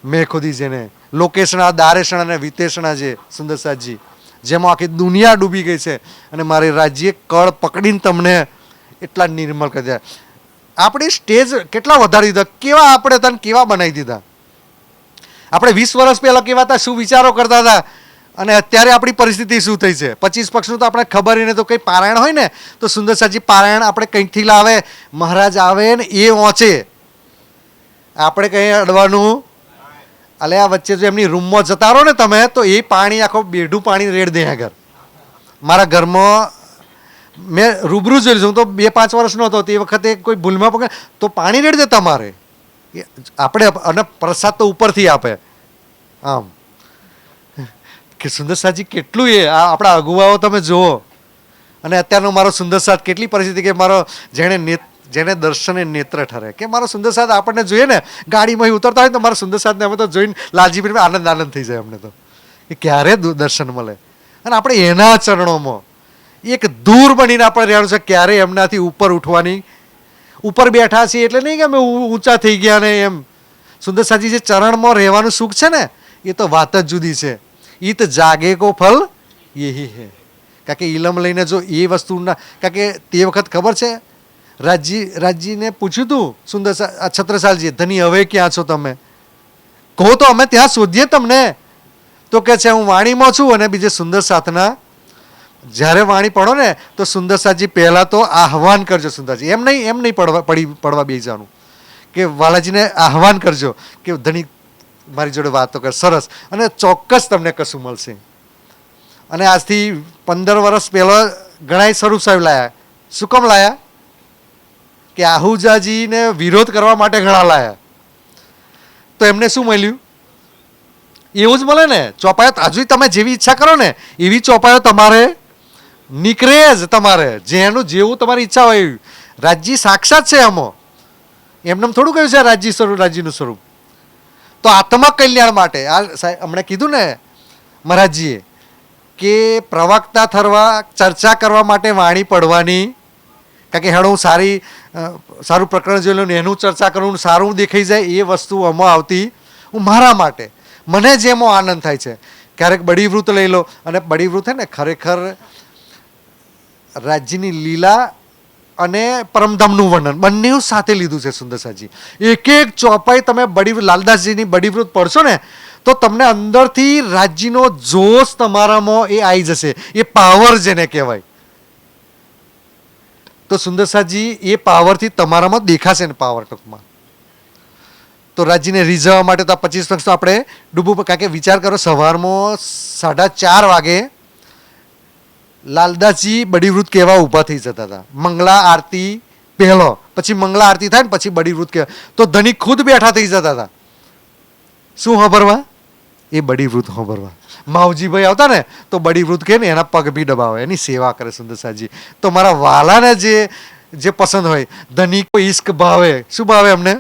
મેં ખુદી છે ને લોકેશણા, દારેશણા અને વિતેશણા છે સુંદર સાહેબજી, જેમાં આખી દુનિયા ડૂબી ગઈ છે અને મારી રાજ્ય કળ પકડીને તમને એટલા નિર્મલ કરી દીધા. આપણી સ્ટેજ કેટલા વધારી દીધા, કેવા આપણે તને કેવા બનાવી દીધા. આપણે 20 વર્ષ પહેલા કેવા હતા, શું વિચારો કરતા હતા, અને અત્યારે આપણી પરિસ્થિતિ શું થઈ છે. 25 પક્ષનું તો આપણે ખબર નહીં. તો કંઈ પારાયણ હોય ને તો સુંદર સાહેબજી પારાયણ આપણે કંઈકથી લાવે, મહારાજ આવે ને એ વાંચે, આપણે કંઈ અડવાનું. અલે આ વચ્ચે જો એમની રૂમમાં જતા રહો ને તમે, તો એ પાણી આખો બેઢું પાણી રેડ દે આગળ. મારા ઘરમાં મેં રૂબરૂ જોઈ છું, તો 2-5 વર્ષનો હતો તે વખતે કોઈ ભૂલમાં પકડે તો પાણી રેડ દે તમારે. આપણે અને પ્રસાદ તો ઉપરથી આપે આમ. કે સુંદર સાહેબજી કેટલું એ આપણા અગુવાઓ તમે જુઓ. અને અત્યારનો મારો સુંદર સાહેબ કેટલી પરિસ્થિતિ કે મારો જેને દર્શને નેત્ર ઠરે, કે મારો સુંદર સાહેબ આપણને જોઈએ ને ગાડીમાં ઉતરતા હોય તો મારા સુંદર સાહેબને અમે તો જોઈને લાલજીભાઈ આનંદ થઈ જાય અમને તો, કે ક્યારે દર્શન મળે. અને આપણે એના ચરણોમાં એક દૂર બનીને આપણે રહેવાનું છે, ક્યારે એમનાથી ઉપર ઉઠવાની. ઉપર બેઠા છીએ એટલે નહીં કે અમે ઊંચા થઈ ગયા ને એમ. સુંદર સાહેબજી જે ચરણમાં રહેવાનું સુખ છે ને, એ તો વાત જ જુદી છે. ઈત જાગે કો ફલ યહી હે. કારણ કે ઇલમ લઈને જો એ વસ્તુના, કારણ કે તે વખત ખબર છે રાજજીને પૂછ્યું હતું સુંદર છત્રસાલજી, ધની હવે ક્યાં છો તમે? કહો તો અમે ત્યાં શોધીએ તમને. તો કે છે હું વાણીમાં છું અને બીજે સુંદર સાથના. જ્યારે વાણી પડો ને તો સુંદર સાહેબજી પહેલા તો આહવાન કરજો સુંદરજી, એમ નહીં પડવા બેસી જવાનું, કે વાલાજીને આહવાન કરજો કે ધણી મારી જોડે વાતો કર, સરસ, અને ચોક્કસ તમને કશું મળશે. અને આજથી 15 વર્ષ પહેલા ઘણા સ્વરૂપ સાહેબ લાયા. શું કામ લાયા? કે આહુજાજીને વિરોધ કરવા માટે ઘણા લાયા. તો એમને શું મળ્યું? એવું જ મળે ને. ચોપાયો હજુ તમે જેવી ઈચ્છા કરો ને એવી ચોપાયો તમારે નીકળે જ. તમારે જેનું જેવું તમારી ઈચ્છા હોય એવું. રાજ્ય સાક્ષાત છે આમાં, એમને થોડું કહ્યું છે રાજ્ય સ્વરૂપ, રાજ્યનું સ્વરૂપ. તો આત્મા કલ્યાણ માટે આ હમણાં કીધું ને મહારાજજીએ કે પ્રવક્તા થવા, ચર્ચા કરવા માટે વાણી પડવાની. કારણ કે હેડો હું સારું પ્રકરણ જોઈ લઉં ને એનું ચર્ચા કરું, સારું દેખાઈ જાય એ વસ્તુ આમાં આવતી હું મારા માટે, મને જેમાં આનંદ થાય છે. ક્યારેક બળીવૃત લઈ લો, અને બળીવૃત છે ને ખરેખર રાજ્યની લીલા અને પરમધામનું વર્ણન બંને સાથે લીધું છે સુંદરસાજી. એક એક ચોપાઈ તમે લાલદાસજીની બળીવૃત પડશો ને તો તમને અંદરથી રાજ્યનો જોશ તમારામાં એ આવી જશે. એ પાવર જેને કહેવાય. તો સુંદરસાજી એ પાવરથી તમારામાં દેખાશે ને પાવર ટૂંકમાં. તો રાજ્યને રીઝવવા માટે તો 25 વર્ષ તો આપણે ડૂબવું. કારણ કે વિચાર કરો, સવારમાં 4:30 વાગે લાલદાસજી બળીવૃત કહેવા ઊભા થઈ જતા હતા. મંગળા આરતી પહેલો, પછી મંગળા આરતી થાય ને પછી બળીવૃત કહેવા. તો ધનિક ખુદ બેઠા થઈ જતા હતા. શું હોભરવા? એ બળીવૃત હોભરવા. માવજીભાઈ આવતા ને તો બળીવૃત કહે ને એના પગ બી દબાવે, એની સેવા કરે સુંદરસાજી. તો મારા વાલાને જે પસંદ હોય, ધનિકો ઈશ્ક ભાવે. શું ભાવે અમને?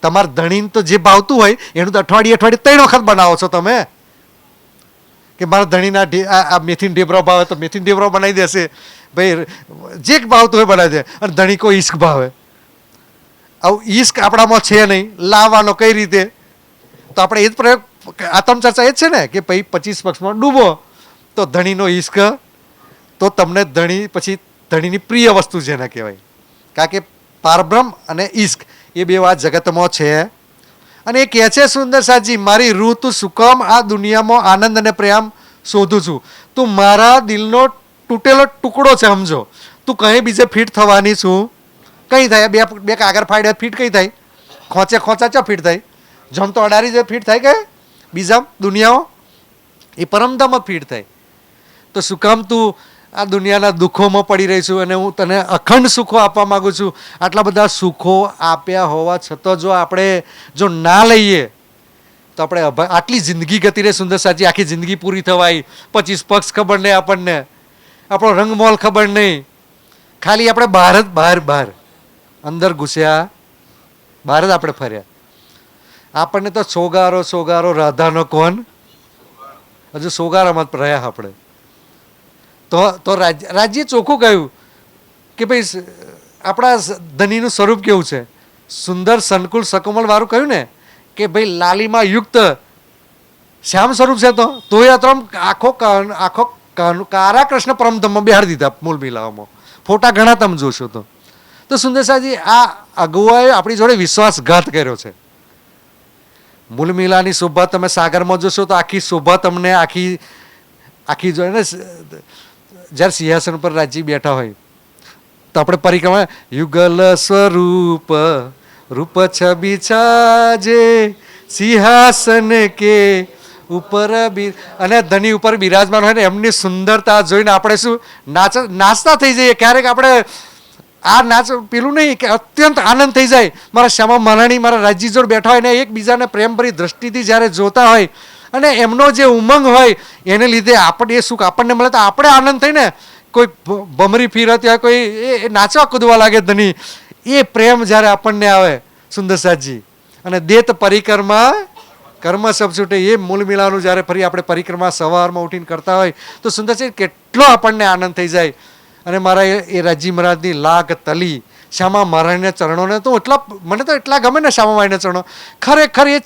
તમારા ધણીને તો જે ભાવતું હોય એનું તો અઠવાડિયે 3 વખત બનાવો છો તમે. કે મારા ધણીના આ મેથીન ઢેબરો ભાવે તો મેથીન ઢેબરો બનાવી દેશે. ભાઈ જે ભાવતું હોય બનાવી દે. અને ધણીકો ઈશ્ક ભાવે. આવું ઈશ્ક આપણામાં છે નહીં, લાવવાનો કઈ રીતે? તો આપણે એ જ પ્રયોગ, આત્મચર્ચા એ જ છે ને કે ભાઈ 25 પક્ષમાં ડૂબો તો ધણીનો ઈશ્ક, તો તમને ધણી પછી ધણીની પ્રિય વસ્તુ જેને કહેવાય. કારણ કે પારબ્રહ્મ અને ઈશ્ક એ બે વાત જગતમાં છે. અને એ કહે છે સુંદરસાજી, મારી રૂહ તું સુકમ આ દુનિયામાં આનંદ અને પ્રેમ શોધું છું. તું મારા દિલનો તૂટેલો ટુકડો છે, સમજો. તું કहीं બીજે ફિટ થવાની છું? કઈ થાય? બે કાગર ફાડ્યા ફિટ કઈ થાય? ખોંચા ચા ફિટ થાય? જમ તો અડારી જે ફિટ થાય કે બીજા દુનિયાઓ? એ પરમધામમાં ફિટ થાય. તો શું કામ તું આ દુનિયાના દુઃખોમાં પડી રહી છું અને હું તને અખંડ સુખો આપવા માગું છું. આટલા બધા સુખો આપ્યા હોવા છતાં જો ના લઈએ તો આપણે આટલી જિંદગી ગતી રહે સુંદરસાજી. આખી જિંદગી પૂરી થવાય, 25 પક્ષ ખબર નહીં આપણને, આપણો રંગમોલ ખબર નહીં. ખાલી આપણે બહાર અંદર ઘૂસ્યા, બહાર જ આપણે ફર્યા. આપણને તો સોગારો રાધાનો કોણ, હજુ સોગારામાં રહ્યા આપણે. તો રાજ્ય ચોખ્ખું કહ્યું કે ભાઈ આપણા ધનીનું સ્વરૂપ કેવું છે? સુંદર સંકુલ સકોમલ વાળું કહ્યું ને કે ભાઈ લાલીમાં યુક્ત શ્યામ સ્વરૂપ છે. તો એ આખો કારા કૃષ્ણ પરમધામમાં બેહાડી દીધા મૂળ મિલાવામાં. ફોટા ઘણા તમે જોશો. તો સુંદરસાજી આ અગુવાએ આપણી જોડે વિશ્વાસઘાત કર્યો છે. મૂળ મિલાની શોભા તમે સાગરમાં જોશો તો આખી શોભા તમને આખી જોઈએ ને. જ્યારે સિંહાસન પર રાજ્ય બેઠા હોય તો આપણે પરિક્રમા યુગલ સ્વરૂપ રૂપ છબી છાજે સિંહાસન કે ઉપર અને ધની ઉપર બિરાજમાન હોય ને એમની સુંદરતા જોઈને આપણે શું નાચતા થઈ જઈએ. ક્યારેક આપણે આ નાચ પેલું નહીં કે અત્યંત આનંદ થઈ જાય. મારા શ્યામા મહારાણી મારા રાજ્ય જોડ બેઠા હોય ને એકબીજાને પ્રેમભરી દ્રષ્ટિથી જ્યારે જોતા હોય અને એમનો જે ઉમંગ હોય એને લીધે આપણે એ સુખ આપણને મળે તો આપણે આનંદ થઈને કોઈ ભમરી ફીરતી હોય, કોઈ એ નાચવા કૂદવા લાગે ધની. એ પ્રેમ જ્યારે આપણને આવે સુંદરસાજી, અને દેત પરિક્રમા કર્મ સબ છૂટે, એ મૂળ મિલાનું જ્યારે ફરી આપણે પરિક્રમા સવારમાં ઉઠીને કરતા હોય તો સુંદરસાજી કેટલો આપણને આનંદ થઈ જાય. અને મારા એ રાજી મહારાજની લાગ તલી શ્યામા મહારાણીના ચરણોને તો મને તો એટલા ગમે ને શ્યામા મહારાણીના ચરણો. ખરેખર એ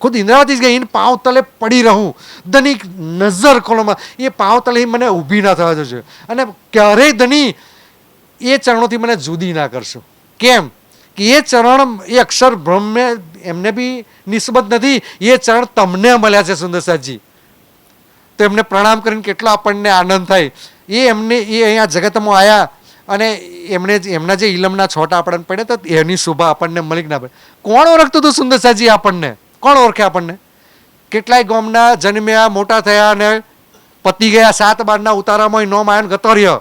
ખુદ ઇન્દ્રાવતી ગઈ એને પાવ તલે પડી રહું, ધની નજર ખોલોમાં એ પાવ તલે મને ઊભી ના થવા દેજો. અને ક્યારેય ધની એ ચરણોથી મને જુદી ના કરશો. કેમ કે એ ચરણ એ અક્ષર બ્રહ્મ એમને બી નિસ્બત નથી, એ ચરણ તમને મળ્યા છે સુંદરસાજી. તો એમને પ્રણામ કરીને કેટલો આપણને આનંદ થાય. એ અહીંયા જગતમાં આવ્યા અને એમના જે ઇલમના છોટા આપણને પડે તો એની શોભા આપણને મળી ના પડે. કોણ ઓળખતું હતું સુંદરસાજી આપણને? કોણ ઓળખે આપણને? કેટલાય ગામના જન્મ્યા, મોટા થયા અને પતી ગયા, 7 બારના ઉતારામાં નોમ આવ્યો ગતો રહ્યો.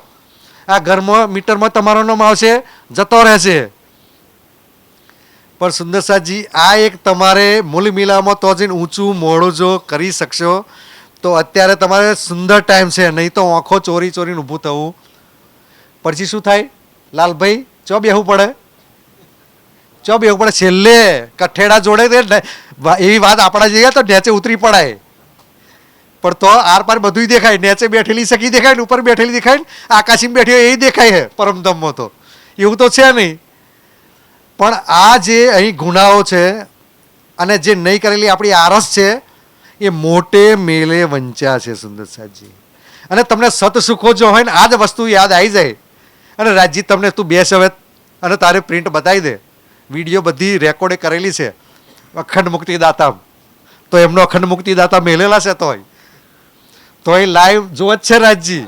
આ ઘરમાં મીટરમાં તમારો નામ આવશે, જતો રહેશે. પણ સુંદરસાજી આ એક તમારે મૂલ મિલામાં તો જઈને ઊંચું મોડું જો કરી શકશો તો અત્યારે તમારે સુંદર ટાઈમ છે, નહીં તો આંખો ચોરી ચોરીને ઊભું થવું. પછી શું થાય લાલભાઈ? ચો બેહવું પડે, ચો બેહવું પડે. છેલ્લે કઠેડા જોડે એવી વાત આપણા જઈએ તો નેચે ઉતરી પડાય, પણ તો આર પાર બધું દેખાય. નેચે બેઠેલી સખી દેખાય ને ઉપર બેઠેલી દેખાય ને આકાશીમાં બેઠી હોય એ દેખાય છે પરમધામમાં. તો એવું તો છે નહીં. પણ આ જે અહીં ગુનાઓ છે અને જે નહીં કરેલી આપણી આરસ છે એ મોટે મેલે વંચ્યા છે સુંદરસાજી. અને તમને સત સુખો જો હોય ને આ જ વસ્તુ યાદ આવી જાય અને રાજજી તમને તું બેસ હવે અને તારે પ્રિન્ટ બતાવી દે. વિડીયો બધી રેકોર્ડે કરેલી છે અખંડ મુક્તિદાતા. તો એમનો અખંડ મુક્તિદાતા મેલેલા છે તો એ લાઈવ જોવે જ છે રાજજી.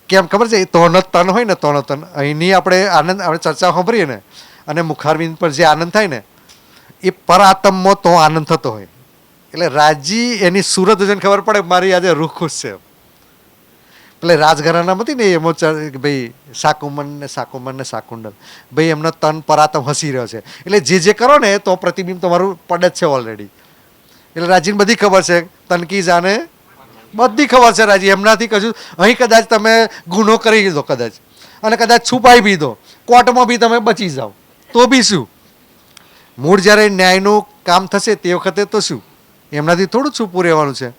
કેમ ખબર છે? તોનો તન હોય ને, તોનો તન અહીંની આપણે આનંદ આપણે ચર્ચા સાંભળીએ ને અને મુખારવિંદ પર જે આનંદ થાય ને એ પર આત્મમાં તો આનંદ થતો હોય. એટલે રાજજી એની સુરત જોઈને ખબર પડે મારી આજે રૂહ ખુશ છે. એટલે રાજઘરાનામાં હતી ને એમાં ભાઈ શાકુમન ને શાકુંડલ ભાઈ એમનો તન પરાતમ હસી રહ્યો છે. એટલે જે કરો ને તો પ્રતિબિંબ તમારું પડે જ છે ઓલરેડી. એટલે રાજજીને બધી ખબર છે, તનકી જાને બધી ખબર છે રાજી. એમનાથી કશું અહીં કદાચ તમે ગુનો કરી દો કદાચ અને કદાચ છુપાઈ બી દો, કોર્ટમાં બી તમે બચી જાઓ તો બી શું, મૂળ જ્યારે ન્યાયનું કામ થશે તે વખતે તો શું એમનાથી થોડું છૂપું રહેવાનું છે.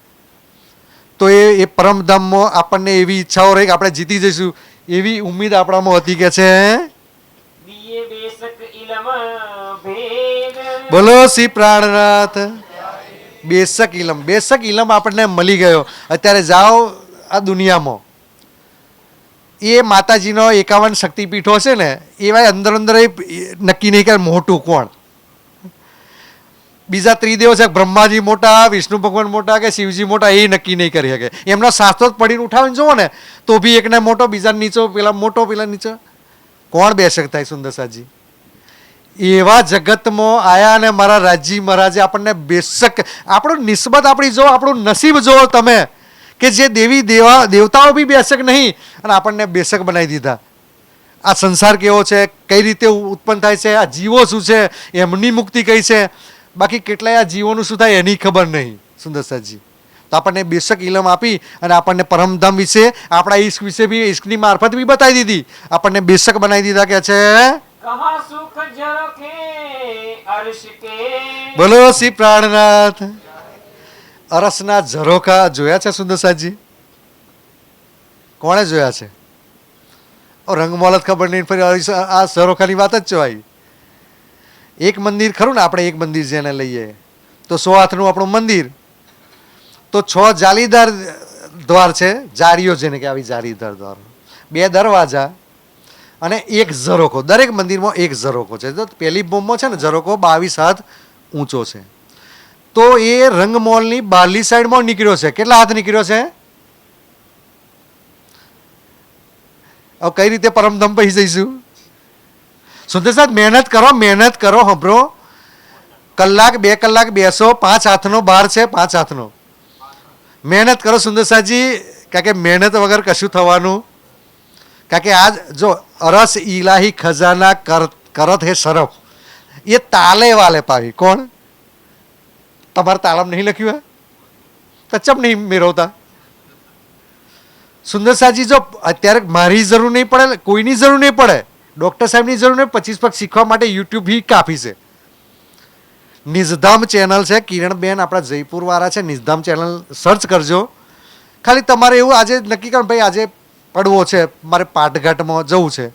તો એ પરમધામમાં આપણને એવી ઈચ્છાઓ રહી કે આપણે જીતી જઈશું એવી ઉમ્મીદ આપણામાં હતી કે છે. બોલો શ્રી પ્રાણનાથ. બેશક ઇલમ આપણને મળી ગયો. અત્યારે જાઓ આ દુનિયામાં એ માતાજીનો 51 શક્તિપીઠો છે ને એવા અંદર અંદર નક્કી નહીં કરે મોટું કોણ. બીજા ત્રિદેવ છે, બ્રહ્માજી મોટા, વિષ્ણુ ભગવાન મોટા કે શિવજી મોટા એ નક્કી નહીં કરી શકે. એમનો શાસ્ત્રો જ પડીને ઉઠાવીને જુઓ ને તો બી એકને મોટો, બીજા નીચો, પેલા મોટો, પેલા નીચો. કોણ બેશક થાય સુંદરસાજી? એવા જગતમાં આયા અને મારા રાજજી મહારાજે આપણને બેશક આપણું નિસ્બત આપણી જો, આપણું નસીબ જો તમે કે જે દેવતાઓ બી બેશક નહીં અને આપણને બેશક બનાવી દીધા. આ સંસાર કેવો છે, કઈ રીતે ઉત્પન્ન થાય છે, આ જીવો શું છે, એમની મુક્તિ કઈ છે, બાકી કેટલાય આ જીવોનું શું થાય એની ખબર નહીં સુંદરસાજી. તો આપણને બેશક ઇલમ આપી અને આપણને પરમધામ વિશે, આપણા ઈશ્ક વિશે બી ઈશ્કની મારફત બી બતાવી દીધી. આપણને બેશક બનાવી દીધા કે છે. બોલો શ્રી પ્રાણનાથ. અરસના ઝરોખા જોયા છે સુંદરસાજી? કોણે જોયા છે? રંગમોલત ખબર નહીં, ફરી આ ઝરોખાની વાત જ જોવાય. એક મંદિર ખરું ને, આપણે એક મંદિર જેને લઈએ તો 100 હાથનું આપણું મંદિર, તો 6 જાલીદાર દ્વાર છે, જારીઓ જેને કે આવી જારીદાર દ્વાર, 2 દરવાજા અને 1 ઝરોખો. દરેક મંદિરમાં 1 ઝરોખો છે. તો પહેલી બોમ્બમાં છે ને ઝરોખો 22 હાથ ઊંચો છે. તો એ રંગમોલની બહારલી સાઈડમાં નીકળ્યો છે. કેટલા હાથ નીકળ્યો છે? હવે કઈ રીતે પરમધામ પહી જઈશું? સુંદરસાદ મહેનત કરો, સાંભળો. કલાક 2 કલાક બેસો, 5 હાથનો બાર છે, 5 હાથનો. મહેનત કરો સુંદરસાજી, કારણ કે મહેનત વગર કશું થવાનું. કારણ કે આજ જો અરસ ઇલાહી ખજાના કરત હે સરફ, એ તાલે વાલે પાવી. કોણ? તમારે તાળમ નહીં લખ્યું હે તો ચમ નહીં મેળવતા? સુંદરસાજી જો અત્યારે મારી જરૂર નહીં પડે, કોઈની જરૂર નહીં પડે, ડૉક્ટર સાહેબની જરૂર નહીં, 25 પગ શીખવા માટે યુટ્યુબ ही કાફી છે. નિઝધામ ચેનલ છે, કિરણબેન આપણા જયપુરવાળા છે, નિઝધામ ચેનલ સર્ચ કરજો. ખાલી તમારે એવું આજે નક્કી કરો ભાઈ આજે પડવો છે, મારે પાટઘાટમાં જવું છે,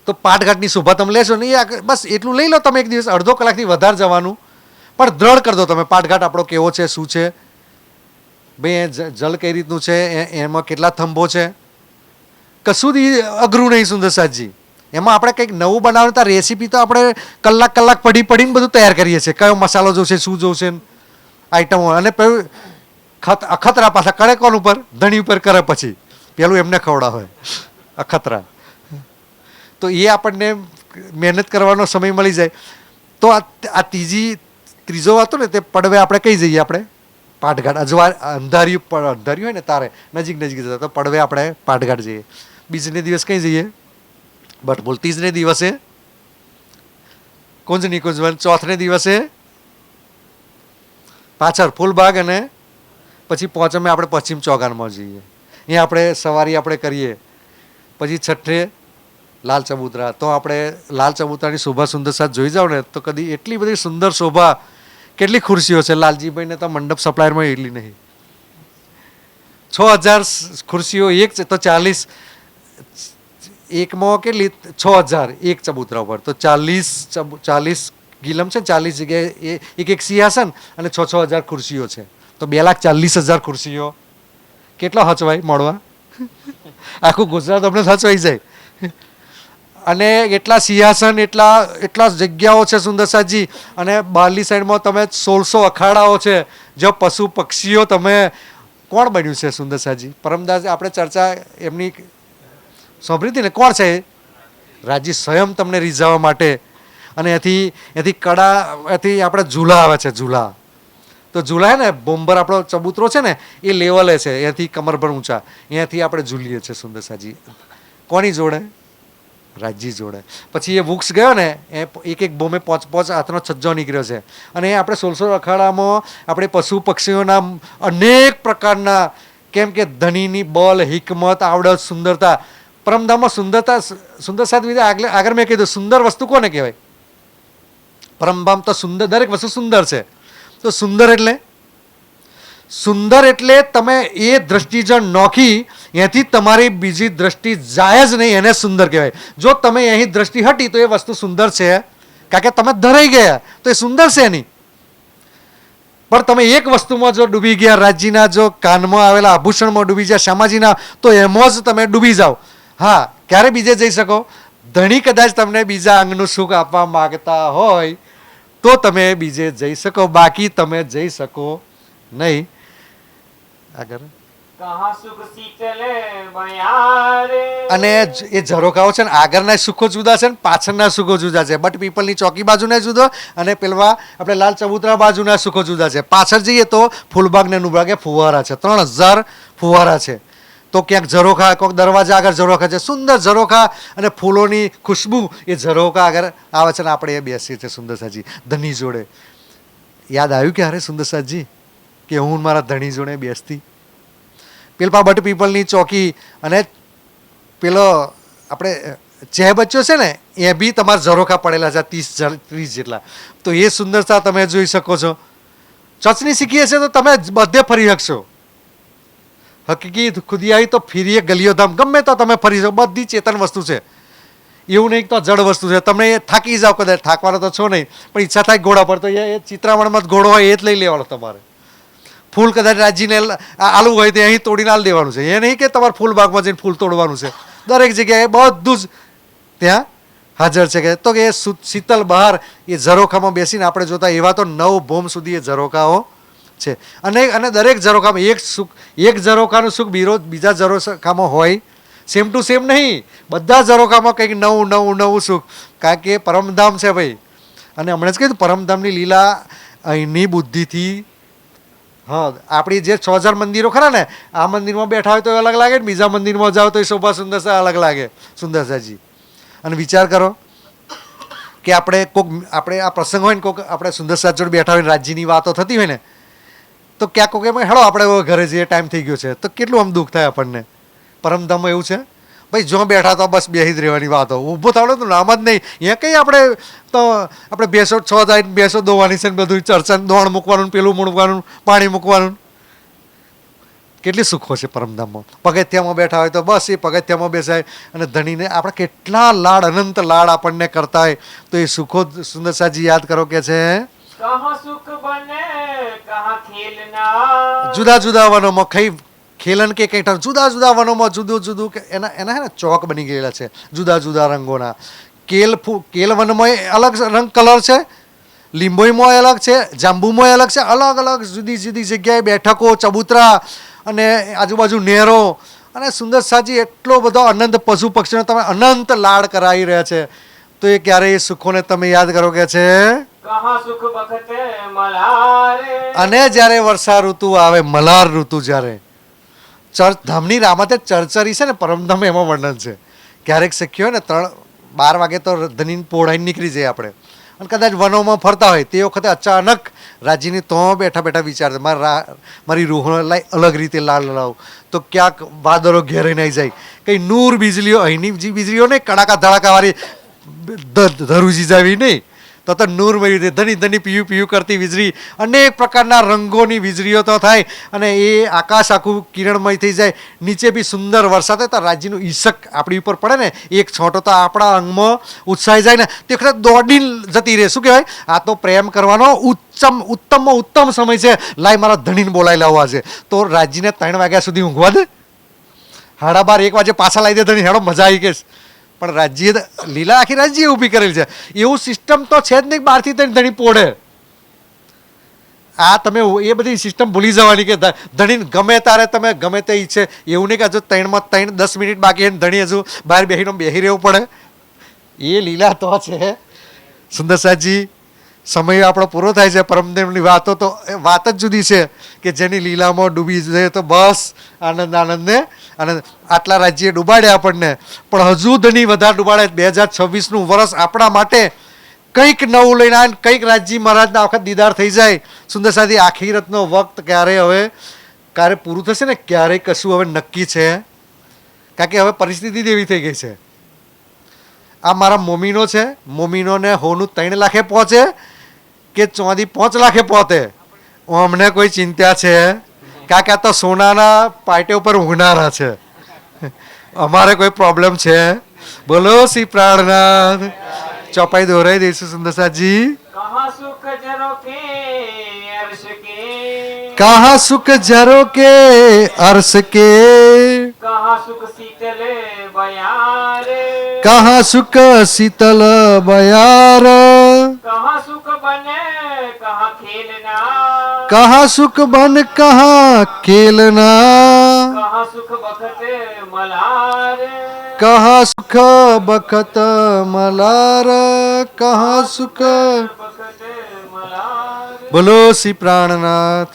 તો પાટઘાટની શોભા તમે લેશો નહીં, બસ એટલું લઈ લો તમે. એક દિવસ અડધો કલાકથી વધારે જવાનું, પણ દ્રઢ કરી દો તમે પાટઘાટ આપણો કેવો છે, શું છે, ભાઈ જલ કઈ રીતનું છે, એમાં કેટલા થંભો છે, કશું જ અઘરું નહીં સુંદરસાજી. એમાં આપણે કંઈક નવું બનાવવાનું, તો રેસીપી તો આપણે કલાક પડીને બધું તૈયાર કરીએ છીએ. કયો મસાલો જોશે, શું જોશે, આઈટમો. અને અખતરા પાછા કરે કોણ ઉપર? ધણી ઉપર કરે. પછી પેલું એમને ખવડાવે અખતરા. તો એ આપણને મહેનત કરવાનો સમય મળી જાય. તો આ ત્રીજો હતો ને તે પડવે આપણે કઈ જઈએ? આપણે પાટઘાટ. અંધાર્યું હોય ને તારે નજીક જતા તો પડવે આપણે પાટઘાટ જઈએ. બીજને દિવસ કઈ જઈએ? બટ બોલ ત્રીજને દિવસે કુંજ નિકુંજવન. ચોથને દિવસે પાછળ ફૂલબાગ અને પછી પાંચમે આપણે પશ્ચિમ ચોગાનમાં જઈએ. અહીંયા આપણે સવારી આપણે કરીએ. પછી છઠ્ઠે લાલ ચબૂતરા. તો આપણે લાલ ચબૂતરાની શોભા સુંદર સાથ જોઈ જાઓ ને તો કદી એટલી બધી સુંદર શોભા, કેટલી ખુરશીઓ છે. લાલજીભાઈને તો મંડપ સપ્લાયરમાં એટલી નહીં. 6000 ખુરશીઓ એક છે તો 40 એકમાં કેટલી 6000 એક ચબૂતરા ઉપર. તો 40 ગીલમ છે, 40 જગ્યાએ એક સિંહાસન અને 6,000 ખુરશીઓ છે. તો 2,40,000 ખુરશીઓ કેટલા હચવાય મળવા? આખું ગુજરાત અમને હચવાઈ જાય. અને એટલા સિંહાસન, એટલા જગ્યાઓ છે સુંદરસાજી. અને બહારની સાઈડમાં તમે 1600 અખાડાઓ છે, જો પશુ પક્ષીઓ. તમે કોણ બન્યું છે સુંદરસાજી? પરમદાસ આપણે ચર્ચા એમની સાંભળી હતી ને. કોણ છે? રાજી સ્વયં તમને રીઝાવવા માટે. અને એથી કડા, એથી આપણે ઝૂલા આવે છે. ઝૂલા તો ઝૂલા ને બોમ્બર આપણો ચબૂતરો છે ને એ લેવલે છે, એથી કમરભર ઊંચા. અહીંયાથી આપણે ઝૂલીએ છીએ સુંદરસાજી. કોની જોડે? રાજજી જોડે. પછી એ વૃક્ષ ગયો ને એ એક બોમે 5 હાથનો છજ્જો નીકળ્યો છે. અને આપણે 1600 અખાડામાં આપણે પશુ પક્ષીઓના અનેક પ્રકારના, કેમ કે ધણીની બળ, હિકમત, આવડત, સુંદરતા. પરમધામમાં સુંદર સાથ વિશે આગળ મેં કીધું સુંદર વસ્તુ કોને કહેવાય? પરમધામ તો સુંદર, દરેક વસ્તુ સુંદર છે. તો સુંદર એટલે તમે એ દ્રષ્ટિ જો નોખી, એથી તમારી બીજી દ્રષ્ટિ જાય જ નહીં, એને સુંદર કહેવાય. જો તમે અહીં દ્રષ્ટિ હટી તો એ વસ્તુ સુંદર છે, કારણ કે તમે ધરાઈ ગયા તો એ સુંદર છે નહીં. પણ તમે એક વસ્તુમાં જો ડૂબી ગયા, રાજ્યના જો કાનમાં આવેલા આભૂષણમાં ડૂબી ગયા, શામાજીના, તો એમાં જ તમે ડૂબી જાઓ. હા, ક્યારે બીજે જઈ શકો? ધણી કદાચ તમને બીજા અંગનું સુખ આપવા માગતા હોય તો તમે બીજે જઈ શકો, બાકી તમે જઈ શકો નહીં. આગળ कहाँ सुख शीतल बयारे. અને એ ઝરોખાઓ છે ને આગળના સુખો જુદા છે ને પાછળના સુખો જુદા છે. બટ પીપલની ચોકી બાજુના જુદો અને પેલવા આપણે લાલ ચબૂતરા બાજુના સુખો જુદા છે. પાછળ જઈએ તો ફૂલબાગ ને નુબાગે ફુવારા છે. 3000 ફુવારા છે. તો ક્યાંક ઝરોખા, કોઈક દરવાજા આગળ ઝરોખા છે. સુંદર ઝરોખા અને ફૂલોની ખુશ્બુ એ ઝરોખા આગળ આવે છે. ને આપણે એ બેસીએ છીએ સુંદરસાજી ધણી જોડે. યાદ આવ્યું કે અરે સુંદરસાજી કે હું મારા ધણી જોડે બેસતી. પેલપા બટ પીપલની ચોકી અને પેલો આપણે ચેહ બચ્ચો છે ને એ બી તમારા ઝરોખા પડેલા છે 30 જેટલા. તો એ સુંદરતા તમે જોઈ શકો છો. ચચની શીખીએ છે તો તમે બધે ફરી શકશો. હકીકી ખુદિયાઈ તો ફરીએ ગલીઓ ધામ ગમે તો તમે ફરી શકો. બધી ચેતન વસ્તુ છે, એવું નહીં તો જડ વસ્તુ છે. તમે એ થાકી જાઓ, કદાચ થાકવાનો તો છો નહીં, પણ ઈચ્છા થાય ઘોડા પર તો એ ચિત્રામણમાં ઘોડો હોય એ જ લઈ લેવાનો તમારે. ફૂલ કદાચ રાજીને આલુ હોય તો અહીં તોડીને આલ દેવાનું છે. એ નહીં કે તમારે ફૂલ બાગમાં જઈને ફૂલ તોડવાનું છે. દરેક જગ્યાએ બધું જ ત્યાં હાજર છે. કે તો કે એ શીતલ બહાર એ ઝરોખામાં બેસીને આપણે જોતા એવા તો 9 ભોમ સુધી એ ઝરોખાઓ છે. અને દરેક ઝરોખામાં એક ઝરોખાનું સુખ બીજા ઝરોખામાં હોય સેમ ટુ સેમ નહીં. બધા ઝરોખામાં કંઈક નવું સુખ, કારણ કે પરમધામ છે ભાઈ. અને હમણાં જ કીધું પરમધામની લીલા અહીંની બુદ્ધિથી. હા, આપણી જે 6000 મંદિરો ખરા ને, આ મંદિરમાં બેઠા હોય તો અલગ લાગે ને બીજા મંદિરમાં જાઓ તો એ શોભા સુંદરસા અલગ લાગે સુંદરસાજી. અને વિચાર કરો કે આપણે આ પ્રસંગ હોય ને કોઈક આપણે સુંદરસા જોડે બેઠા હોય ને રાજ્યની વાતો થતી હોય ને તો ક્યાંક કોઈક એમ હેડો આપણે ઘરે જઈએ, ટાઈમ થઈ ગયો છે, તો કેટલું આમ દુઃખ થાય આપણને. પરમધામમાં એવું છે ભાઈ, જો બેઠા તો બસ બેસી જ રહેવાની વાતો, ઊભું થવાનું તો નામ જ નહીં. અહીંયા કંઈ આપણે ભેંસો 6 જાય ભેંસો દોવાની છે ને બધું ચર્ચા, દોણ મૂકવાનું, પેલું મૂકવાનું, પાણી મૂકવાનું. કેટલી સુખો છે પરમધામમાં. પગથિયામાં બેઠા હોય તો બસ એ પગથિયામાં બેસાય અને ધણીને આપણે કેટલા લાડ, અનંત લાડ આપણને કરતા હોય તો એ સુખો સુંદરસાજી યાદ કરો કે છે. कहाँ सुख बने कहाँ खेलना. જુદા જુદા વનોમાં ખેલન કે કંઈ જુદા વનોમાં જુદું કે એના હે ને ચોક બની ગયેલા છે જુદા રંગોના. કેલ વનમાં અલગ રંગ કલર છે, લીંબોઈમાં અલગ છે, જાંબુમાં અલગ છે. અલગ જુદી જગ્યાએ બેઠકો, ચબૂતરા અને આજુબાજુ નહેરો. અને સુંદરસાજી એટલો બધો અનંત પશુ પક્ષીનો તમે અનંત લાડ કરાવી રહ્યા છે. તો એ ક્યારે એ સુખોને તમે યાદ કરો કે છે. कहाँ सुख बखते मलारे. અને જ્યારે વર્ષા ઋતુ આવે, મલાર ઋતુ, જ્યારે ધામની રામાતે ચરચરી છે ને પરમધામ, એમાં વર્ણન છે. ક્યારેક શક્ય હોય ને 12 વાગે તો ધની પોળાઈ નીકળી જાય આપણે અને કદાચ વનોમાં ફરતા હોય તે વખતે અચાનક રાજીની તો બેઠા બેઠા વિચાર મારી રૂહ લાઈ અલગ રીતે લાલ લાવ તો ક્યાંક વાદળો ઘેરાઈ નહીં જાય, કંઈ નૂર વીજળીઓ અહીંની જે વીજળીઓ નહીં કડાકા ધડાકાવાળી ધરુજી જાવી નહીં, તો નૂરમય રીતે ધની ધની પીયું પીયું કરતી વીજળી, અનેક પ્રકારના રંગોની વીજળીઓ તો થાય અને એ આકાશ આખું કિરણમય થઈ જાય, નીચે બી સુંદર વરસાદ થાય તો રાજ્યનું ઈશક આપણી ઉપર પડે ને એક છોટો તો આપણા અંગમાં ઉત્સાહી જાય ને તે વખતે દોડીને જતી રહે. શું કહેવાય, આ તો પ્રેમ કરવાનો ઉત્તમમાં ઉત્તમ સમય છે, લાઈ મારા ધણીને બોલાવી લાવવા છે. તો રાજ્યને 3 વાગ્યા સુધી ઊંઘવા દે, 12:30 1 વાગે પાછા લાવી દે ધણી, હેડો મજા આવી ગઈ. પણ રાજ્ય લીલા આખી રાજ્ય ઊભી કરેલી છે, એવું સિસ્ટમ તો છે જ નહીં 12 થી 3 ધણી પોડે. આ તમે એ બધી સિસ્ટમ ભૂલી જવાની કે ધણી ગમે તારે તમે ગમે તે ઈચ્છે, એવું નહીં કે હજુ 3 માં 3 10 મિનિટ બાકી એને ધણી હજુ બહાર બેસી રહેવું પડે. એ લીલા તો છે. સુંદરસાજી, સમય આપણો પૂરો થાય છે, પરમદેવની વાતો તો વાત જ જુદી છે કે જેની લીલામાં ડૂબી જાય તો બસ આનંદ આનંદને આનંદ. આટલા રાજ્યે ડૂબાડ્યા આપણને, પણ હજુ ધણી વધારે ડૂબાડે. 2026નું વર્ષ આપણા માટે કંઈક નવું લઈને આવે, કંઈક રાજજી મહારાજના વખત દીદાર થઈ જાય. સુંદરસાજી, આખીરતનો વખત ક્યારે પૂરું થશે ને ક્યારેય કશું હવે નક્કી છે, કારણ કે હવે પરિસ્થિતિ જ એવી થઈ ગઈ છે. આ મારા મોમીનો છે, મોમીનોને હોનું 3 લાખે પહોંચે કે ચોદી 5 લાખે પહોંચે, અમને કોઈ ચિંતા છે? કારણ કે આ તો સોનાના પાટે ઉપર ઊંઘનારા છે, અમારે કોઈ પ્રોબ્લેમ છે? બોલો શ્રી પ્રાણનાથ. ચોપાઈ દોરાઈ દઈશું સુંદરસાજી. कहाँ सुख जरो के अर्श के, कहाँ सुख जरो के अर्श के, कहाँ सुख शीतल बयारे, कहाँ सुख शीतल बयार, कहाँ सुख बने कहाँ खेलना, कहाँ सुख बन कहाँ खेलना, कहाँ सुख बखत मलार, कहाँ सुख बखत मलार, कहाँ सुख. बखत मलार. बोलो श्री प्राणनाथ.